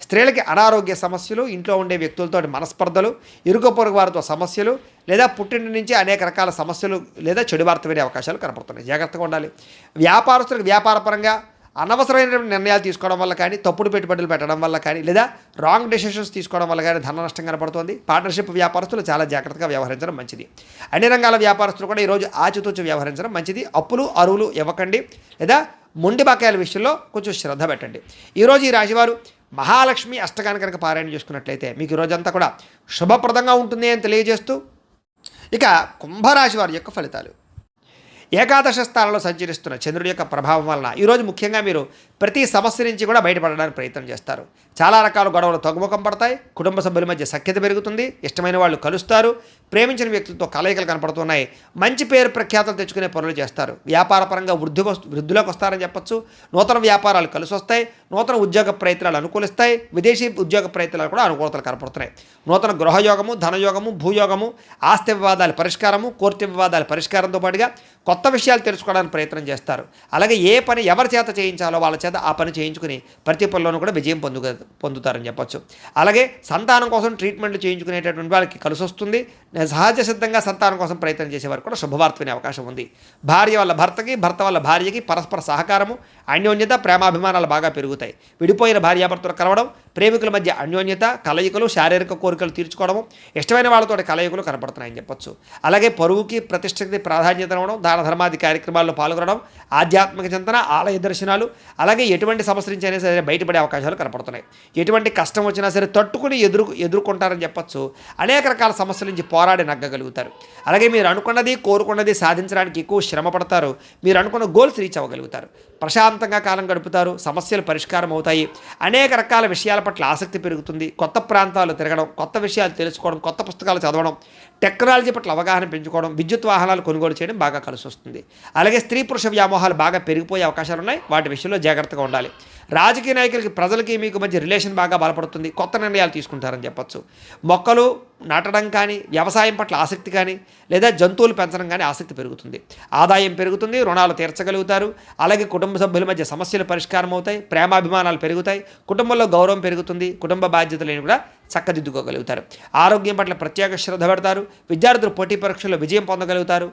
స్త్రీలకి అనారోగ్య సమస్యలు, ఇంట్లో ఉండే వ్యక్తులతో మనస్పర్ధలు, ఇరుగు పొరుగు వారితో సమస్యలు, లేదా పుట్టింటి నుంచి అనేక రకాల సమస్యలు లేదా చెడు వార్త వినే అవకాశాలు కనపడుతున్నాయి. జాగ్రత్తగా ఉండాలి. వ్యాపారస్తులకు వ్యాపారపరంగా అనవసరమైన నిర్ణయాలు తీసుకోవడం వల్ల కానీ, తప్పుడు పెట్టుబడులు పెట్టడం వల్ల కానీ, లేదా రాంగ్ డెసిషన్స్ తీసుకోవడం వల్ల కానీ ధన నష్టం కనపడుతుంది. పార్ట్నర్షిప్ వ్యాపారస్తులు చాలా జాగ్రత్తగా వ్యవహరించడం మంచిది. అన్ని రంగాల వ్యాపారస్తులు కూడా ఈరోజు ఆచితూచి వ్యవహరించడం మంచిది. అప్పులు, అరువులు ఇవ్వకండి, లేదా మొండి బకాయిల విషయంలో కొంచెం శ్రద్ధ పెట్టండి. ఈరోజు ఈ రాశివారు మహాలక్ష్మి అష్టకాన్ని కనుక పారాయణ చేసుకున్నట్లయితే మీకు ఈరోజంతా కూడా శుభప్రదంగా ఉంటుంది అని తెలియజేస్తూ, ఇక కుంభరాశి వారి యొక్క ఫలితాలు. ఏకాదశ స్థానంలో సంచరిస్తున్న చంద్రుడి యొక్క ప్రభావం వలన ఈరోజు ముఖ్యంగా మీరు ప్రతి సమస్య నుంచి కూడా బయటపడడానికి ప్రయత్నం చేస్తారు. చాలా రకాల గొడవలు తగ్గుముఖం పడతాయి. కుటుంబ సభ్యుల మధ్య సఖ్యత పెరుగుతుంది. ఇష్టమైన వాళ్ళు కలుస్తారు. ప్రేమించిన వ్యక్తులతో కలయికలు కనపడుతున్నాయి. మంచి పేరు ప్రఖ్యాతలు తెచ్చుకునే పనులు చేస్తారు. వ్యాపార పరంగా వృద్ధిలోకి వస్తారని చెప్పొచ్చు. నూతన వ్యాపారాలు కలిసి వస్తాయి. నూతన ఉద్యోగ ప్రయత్నాలు అనుకూలిస్తాయి. విదేశీ ఉద్యోగ ప్రయత్నాలు కూడా అనుకూలతలు కనపడుతున్నాయి. నూతన గృహయోగము, ధనయోగము, భూయోగము, ఆస్తి వివాదాల పరిష్కారము, కోర్టు వివాదాల పరిష్కారంతో పాటుగా కొత్త విషయాలు తెలుసుకోవడానికి ప్రయత్నం చేస్తారు. అలాగే ఏ పని ఎవరి చేత చేయించాలో వాళ్ళ చేత ఆ పని చేయించుకుని ప్రతి పనిలోనూ కూడా విజయం పొందుతారని చెప్పొచ్చు. అలాగే సంతానం కోసం ట్రీట్మెంట్లు చేయించుకునేటటువంటి వాళ్ళకి కలిసి వస్తుంది. సహజ సిద్ధంగా సంతానం కోసం ప్రయత్నం చేసేవారు కూడా శుభవార్త వినే అవకాశం ఉంది. భార్య వల్ల భర్తకి, భర్త వల్ల భార్యకి పరస్పర సహకారము, అన్యోన్యత, ప్రేమాభిమానాలు బాగా పెరుగుతాయి. విడిపోయిన భార్యాభర్తలు కలవడం, ప్రేమికుల మధ్య అన్యోన్యత, కలయికలు, శారీరక కోరికలు తీర్చుకోవడము, ఇష్టమైన వాళ్ళతో కలయికలు కనపడుతున్నాయని చెప్పొచ్చు. అలాగే పరువుకి, ప్రతిష్టకి ప్రాధాన్యత ఇవ్వడం, దాన ధర్మాది కార్యక్రమాల్లో పాల్గొనడం, ఆధ్యాత్మిక చింతన, ఆలయ దర్శనాలు, అలాగే ఎటువంటి సమస్య నుంచి అయినా సరే బయటపడే అవకాశాలు కనపడుతున్నాయి. ఎటువంటి కష్టం వచ్చినా సరే తట్టుకుని ఎదుర్కొంటారని చెప్పొచ్చు. అనేక రకాల సమస్యల నుంచి పోరాడి నగ్గగలుగుతారు. అలాగే మీరు అనుకున్నది, కోరుకున్నది సాధించడానికి ఎక్కువ శ్రమ పడతారు. మీరు అనుకున్న గోల్స్ రీచ్ అవ్వగలుగుతారు. ప్రశాంతంగా కాలం గడుపుతారు. సమస్యలు పరిష్కారం అవుతాయి. అనేక రకాల విషయాల పట్ల ఆసక్తి పెరుగుతుంది. కొత్త ప్రాంతాలు తిరగడం, కొత్త విషయాలు తెలుసుకోవడం, కొత్త పుస్తకాలు చదవడం, టెక్నాలజీ పట్ల అవగాహన పెంచుకోవడం, విద్యుత్ వాహనాలు కొనుగోలు చేయడం బాగా కలిసి వస్తుంది. అలాగే స్త్రీ పురుష వ్యామోహాలు బాగా పెరిగిపోయే అవకాశాలు ఉన్నాయి. వాటి విషయంలో జాగ్రత్తగా ఉండాలి. రాజకీయ నాయకులకి, ప్రజలకి మీకు మధ్య రిలేషన్ బాగా బలపడుతుంది. కొత్త నిర్ణయాలు తీసుకుంటారని చెప్పొచ్చు. మొక్కలు నాటడం కానీ, వ్యవసాయం పట్ల ఆసక్తి కానీ, లేదా జంతువులు పెంచడం కానీ ఆసక్తి పెరుగుతుంది. ఆదాయం పెరుగుతుంది. రుణాలు తీర్చగలుగుతారు. అలాగే కుటుంబ సభ్యుల మధ్య సమస్యలు పరిష్కారం అవుతాయి. ప్రేమాభిమానాలు పెరుగుతాయి. కుటుంబంలో గౌరవం పెరుగుతుంది. కుటుంబ బాధ్యతలను కూడా చక్కదిద్దుకోగలుగుతారు. ఆరోగ్యం పట్ల ప్రత్యేక శ్రద్ధ పెడతారు. విద్యార్థులు పోటీ పరీక్షల్లో విజయం పొందగలుగుతారు.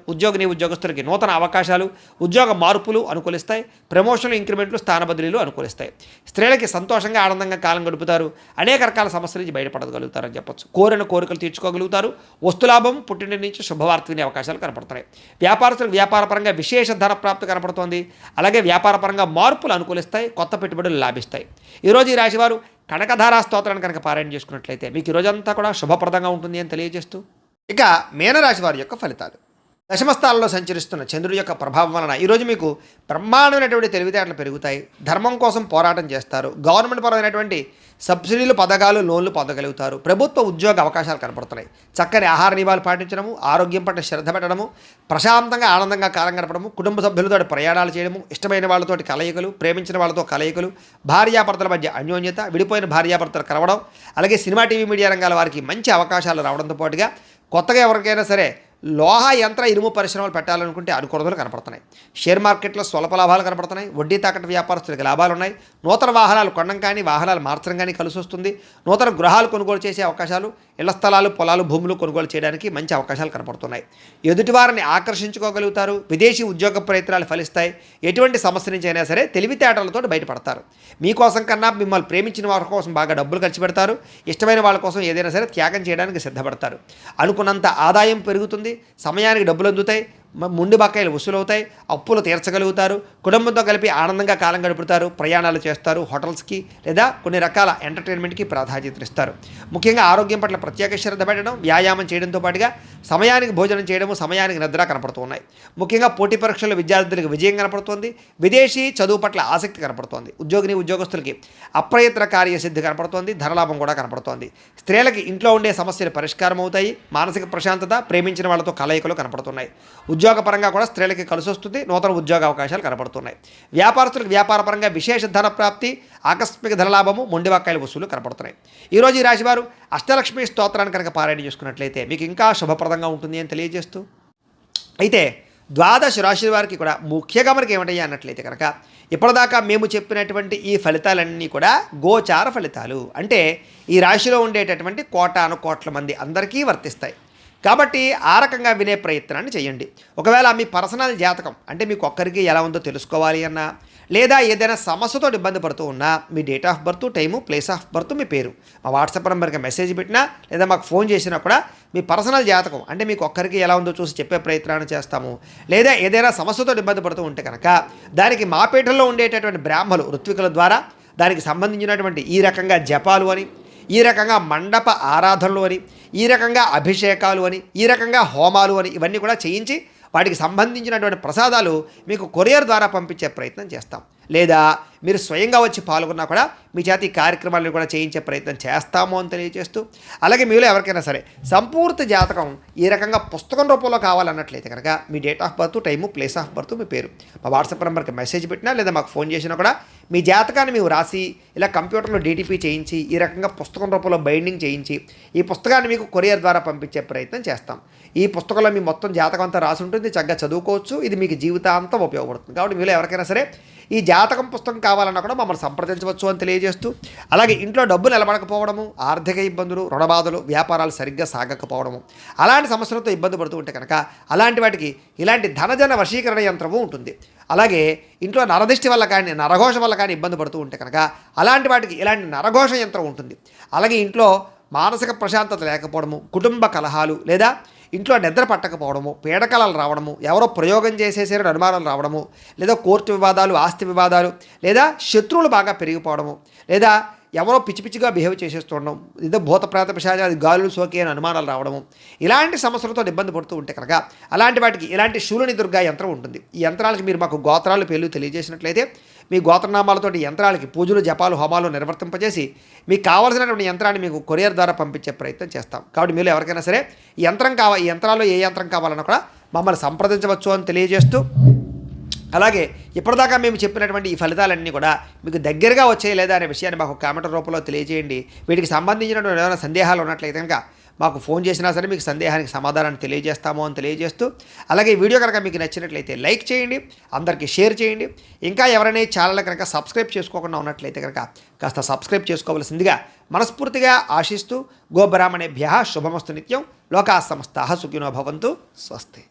ఉద్యోగస్తులకి నూతన అవకాశాలు, ఉద్యోగ మార్పులు అనుకూలిస్తాయి. ప్రమోషన్లు, ఇంక్రిమెంట్లు, స్థాన బదిలీలు అనుకూలిస్తాయి. స్త్రీలకి సంతోషంగా, ఆనందంగా కాలం గడుపుతారు. అనేక రకాల సమస్యల నుంచి బయటపడగలుగుతారని చెప్పొచ్చు. కోరిన కోరికలు తీర్చుకోగలుగుతారు. వస్తులాభం, పుట్టింటి నుంచి శుభవార్త వినే అవకాశాలు కనపడుతున్నాయి. వ్యాపారస్తులకు వ్యాపారపరంగా విశేష ధన ప్రాప్తి కనపడుతోంది. అలాగే వ్యాపారపరంగా మార్పులు అనుకూలిస్తాయి. కొత్త పెట్టుబడులు లాభిస్తాయి. ఈరోజు ఈ రాశివారు కనకధారా స్తోత్రాన్ని కనుక పారాయణ చేసుకున్నట్లయితే మీకు ఈ రోజంతా కూడా శుభప్రదంగా ఉంటుంది అని తెలియజేస్తూ, ఇక మీనరాశి వారి యొక్క ఫలితాలు. దశమస్థానంలో సంచరిస్తున్న చంద్రుడి యొక్క ప్రభావం వలన ఈరోజు మీకు బ్రహ్మాండమైనటువంటి తెలివితేటలు పెరుగుతాయి. ధర్మం కోసం పోరాటం చేస్తారు. గవర్నమెంట్ పరమైనటువంటి సబ్సిడీలు, పథకాలు, లోన్లు పొందగలుగుతారు. ప్రభుత్వ ఉద్యోగ అవకాశాలు కనపడుతున్నాయి. చక్కని ఆహార నియమాలు పాటించడము, ఆరోగ్యం పట్ల శ్రద్ధ పెట్టడము, ప్రశాంతంగా ఆనందంగా కాలం గడపడము, కుటుంబ సభ్యులతో ప్రయాణాలు చేయడము, ఇష్టమైన వాళ్ళతోటి కలయికలు, ప్రేమించిన వాళ్ళతో కలయికలు, భార్యాభర్తల మధ్య అన్యోన్యత, విడిపోయిన భార్యాభర్తలు కలవడం, అలాగే సినిమా, టీవీ, మీడియా రంగాల వారికి మంచి అవకాశాలు రావడంతో పాటుగా కొత్తగా ఎవరికైనా సరే లోహ, యంత్ర, ఇనుము పరిశ్రమలు పెట్టాలనుకుంటే అనుకూలతలు కనపడుతున్నాయి. షేర్ మార్కెట్లో స్వల్ప లాభాలు కనపడుతున్నాయి. వడ్డీ తాకట్టు వ్యాపారస్తులకు లాభాలు ఉన్నాయి. నూతన వాహనాలు కొనడం కానీ, వాహనాలు మార్చడం కానీ కలిసి వస్తుంది. నూతన గృహాలు కొనుగోలు చేసే అవకాశాలు, ఇళ్ల స్థలాలు, పొలాలు, భూములు కొనుగోలు చేయడానికి మంచి అవకాశాలు కనపడుతున్నాయి. ఎదుటివారిని ఆకర్షించుకోగలుగుతారు. విదేశీ ఉద్యోగ ప్రయత్నాలు ఫలిస్తాయి. ఎటువంటి సమస్య నుంచి అయినా సరే తెలివితేటలతో బయటపడతారు. మీకోసం కన్నా మిమ్మల్ని ప్రేమించిన వారి కోసం బాగా డబ్బులు ఖర్చు పెడతారు. ఇష్టమైన వాళ్ళ కోసం ఏదైనా సరే త్యాగం చేయడానికి సిద్ధపడతారు. అనుకున్నంత ఆదాయం పెరుగుతుంది. సమయానికి డబ్బులు అందుతాయి. ముండి బకాయిలు వసూలవుతాయి. అప్పులు తీర్చగలుగుతారు. కుటుంబంతో కలిపి ఆనందంగా కాలం గడుపుతారు. ప్రయాణాలు చేస్తారు. హోటల్స్కి లేదా కొన్ని రకాల ఎంటర్టైన్మెంట్కి ప్రాధాన్యత ఇస్తారు. ముఖ్యంగా ఆరోగ్యం పట్ల ప్రత్యేక శ్రద్ధ పెట్టడం, వ్యాయామం చేయడంతో పాటుగా సమయానికి భోజనం చేయడము, సమయానికి నిద్ర కనపడుతూ ఉన్నాయి. ముఖ్యంగా పోటీ పరీక్షల్లో విద్యార్థులకు విజయం కనపడుతోంది. విదేశీ చదువు పట్ల ఆసక్తి కనపడుతోంది. ఉద్యోగస్తులకి అప్రయత్న కార్యసిద్ధి కనపడుతోంది. ధనలాభం కూడా కనపడుతోంది. స్త్రీలకి ఇంట్లో ఉండే సమస్యలు పరిష్కారం అవుతాయి. మానసిక ప్రశాంతత, ప్రేమించిన వాళ్ళతో కలయికలు కనపడుతున్నాయి. ఉద్యోగపరంగా కూడా స్త్రీలకి కలిసి వస్తుంది. నూతన ఉద్యోగ అవకాశాలు కనపడుతున్నాయి. వ్యాపారస్తులకు వ్యాపారపరంగా విశేష ధన ప్రాప్తి, ఆకస్మిక ధనలాభము, మొండి బకాయిల వసూలు కనపడుతున్నాయి. ఈరోజు ఈ రాశివారు అష్టలక్ష్మి స్తోత్రాన్ని కనుక పారాయణ చేసుకున్నట్లయితే మీకు ఇంకా శుభప్రదంగా ఉంటుంది అని తెలియజేస్తూ, అయితే ద్వాదశ రాశి వారికి కూడా ముఖ్యంగా మనకి ఏమిటయ్యా అన్నట్లయితే కనుక ఇప్పటిదాకా మేము చెప్పినటువంటి ఈ ఫలితాలన్నీ కూడా గోచార ఫలితాలు. అంటే ఈ రాశిలో ఉండేటటువంటి కోటాను కోట్ల మంది అందరికీ వర్తిస్తాయి. కాబట్టి ఆ రకంగా వినే ప్రయత్నాన్ని చేయండి. ఒకవేళ మీ పర్సనల్ జాతకం అంటే మీకు ఒక్కరికి ఎలా ఉందో తెలుసుకోవాలి అన్నా, లేదా ఏదైనా సమస్యతో ఇబ్బంది పడుతూ ఉన్నా మీ date of birth, time, place of birth, మీ పేరు మా వాట్సాప్ నెంబర్కి మెసేజ్ పెట్టినా లేదా మాకు ఫోన్ చేసినా కూడా మీ పర్సనల్ జాతకం అంటే మీకు ఒక్కరికి ఎలా ఉందో చూసి చెప్పే ప్రయత్నాన్ని చేస్తాము. లేదా ఏదైనా సమస్యతో ఇబ్బంది పడుతూ ఉంటే కనుక దానికి మా పీఠంలో ఉండేటటువంటి బ్రాహ్మలు, ఋత్వికుల ద్వారా దానికి సంబంధించినటువంటి ఈ రకంగా జపాలు అని, ఈ రకంగా మండప ఆరాధనలు అని, ఈ రకంగా అభిషేకాలు అని, ఈ రకంగా హోమాలు అని ఇవన్నీ కూడా చేయించి వాటికి సంబంధించినటువంటి ప్రసాదాలు మీకు కొరియర్ ద్వారా పంపించే ప్రయత్నం చేస్తాం. లేదా మీరు స్వయంగా వచ్చి పాల్గొన్నా కూడా మీ చేత ఈ కార్యక్రమాలను కూడా చేయించే ప్రయత్నం చేస్తాము అని తెలియజేస్తూ, అలాగే మీలో ఎవరికైనా సరే సంపూర్తి జాతకం ఈ రకంగా పుస్తకం రూపంలో కావాలన్నట్లయితే కనుక మీ date of birth, time, place of birth, మీ పేరు మా వాట్సాప్ నెంబర్కి మెసేజ్ పెట్టినా లేదా మాకు ఫోన్ చేసినా కూడా మీ జాతకాన్ని మేము రాసి ఇలా కంప్యూటర్లో డీటీపీ చేయించి ఈ రకంగా పుస్తకం రూపంలో బైండింగ్ చేయించి ఈ పుస్తకాన్ని మీకు కొరియర్ ద్వారా పంపించే ప్రయత్నం చేస్తాం. ఈ పుస్తకంలో మీ మొత్తం జాతకం అంతా రాసి ఉంటుంది, చక్కగా చదువుకోవచ్చు. ఇది మీకు జీవితాంతం ఉపయోగపడుతుంది. కాబట్టి మీలో ఎవరికైనా సరే ఈ జాతకం పుస్తకం కావాలన్నా కూడా మమ్మల్ని సంప్రదించవచ్చు అని తెలియజేస్తూ, అలాగే ఇంట్లో డబ్బు నిలబడకపోవడము, ఆర్థిక ఇబ్బందులు, రుణబాధలు, వ్యాపారాలు సరిగ్గా సాగకపోవడము, అలాంటి సమస్యలతో ఇబ్బంది పడుతూ ఉంటే కనుక అలాంటి వాటికి ఇలాంటి ధనజన వశీకరణ యంత్రము ఉంటుంది. అలాగే ఇంట్లో నరదిష్టి వల్ల కానీ నరఘోష వల్ల కానీ ఇబ్బంది పడుతూ ఉంటే కనుక అలాంటి వాటికి ఇలాంటి నరఘోష యంత్రం ఉంటుంది. అలాగే ఇంట్లో మానసిక ప్రశాంతత లేకపోవడము, కుటుంబ కలహాలు లేదా ఇంట్లో నిద్ర పట్టకపోవడము, పీడకలలు రావడము, ఎవరో ప్రయోగం చేసేసారని అనుమానాలు రావడము, లేదా కోర్టు వివాదాలు, ఆస్తి వివాదాలు, లేదా శత్రువులు బాగా పెరిగిపోవడము, లేదా ఎవరో పిచ్చి పిచ్చిగా బిహేవ్ చేసేస్తుండడం, ఏదో భూత ప్రేత పిశాచ అది గాలులు సోకి అని అనుమానాలు రావడము, ఇలాంటి సమస్యలతో ఇబ్బంది పడుతూ ఉంటే కనుక అలాంటి వాటికి ఇలాంటి శూలిని దుర్గా యంత్రం ఉంటుంది. ఈ యంత్రాలకి మీరు మాకు గోత్రాలు పేర్లు తెలియజేసినట్లయితే మీ గోత్రనామాలతోటి యంత్రాలకి పూజలు, జపాలు, హోమాలు నిర్వర్తింపజేసి మీకు కావాల్సినటువంటి యంత్రాన్ని మీకు కొరియర్ ద్వారా పంపించే ప్రయత్నం చేస్తాం. కాబట్టి మీరు ఎవరికైనా సరే ఈ యంత్రాల్లో ఏ యంత్రం కావాలన్నా కూడా మమ్మల్ని సంప్రదించవచ్చు అని తెలియజేస్తూ, అలాగే ఇప్పటిదాకా మేము చెప్పినటువంటి ఈ ఫలితాలన్నీ కూడా మీకు దగ్గరగా వచ్చాయి లేదా అనే విషయాన్ని మాకు కామెంట్ రూపంలో తెలియజేయండి. వీటికి సంబంధించినటువంటి ఏమైనా సందేహాలు ఉన్నట్లయితే కనుక మాకు ఫోన్ చేసినా సరే మీకు సందేహానికి సమాధానాన్ని తెలియజేస్తాము అని తెలియజేస్తూ, అలాగే ఈ వీడియో కనుక మీకు నచ్చినట్లయితే లైక్ చేయండి, అందరికీ షేర్ చేయండి. ఇంకా ఎవరైనా ఛానల్ కనుక సబ్స్క్రైబ్ చేసుకోకుండా ఉన్నట్లయితే కనుక కాస్త సబ్స్క్రైబ్ చేసుకోవాల్సిందిగా మనస్ఫూర్తిగా ఆశిస్తూ, గోబ్రాహ్మణేభ్యః శుభమస్తు నిత్యం. లోకాః సమస్తాః సుఖినో భవంతు. స్వస్తి.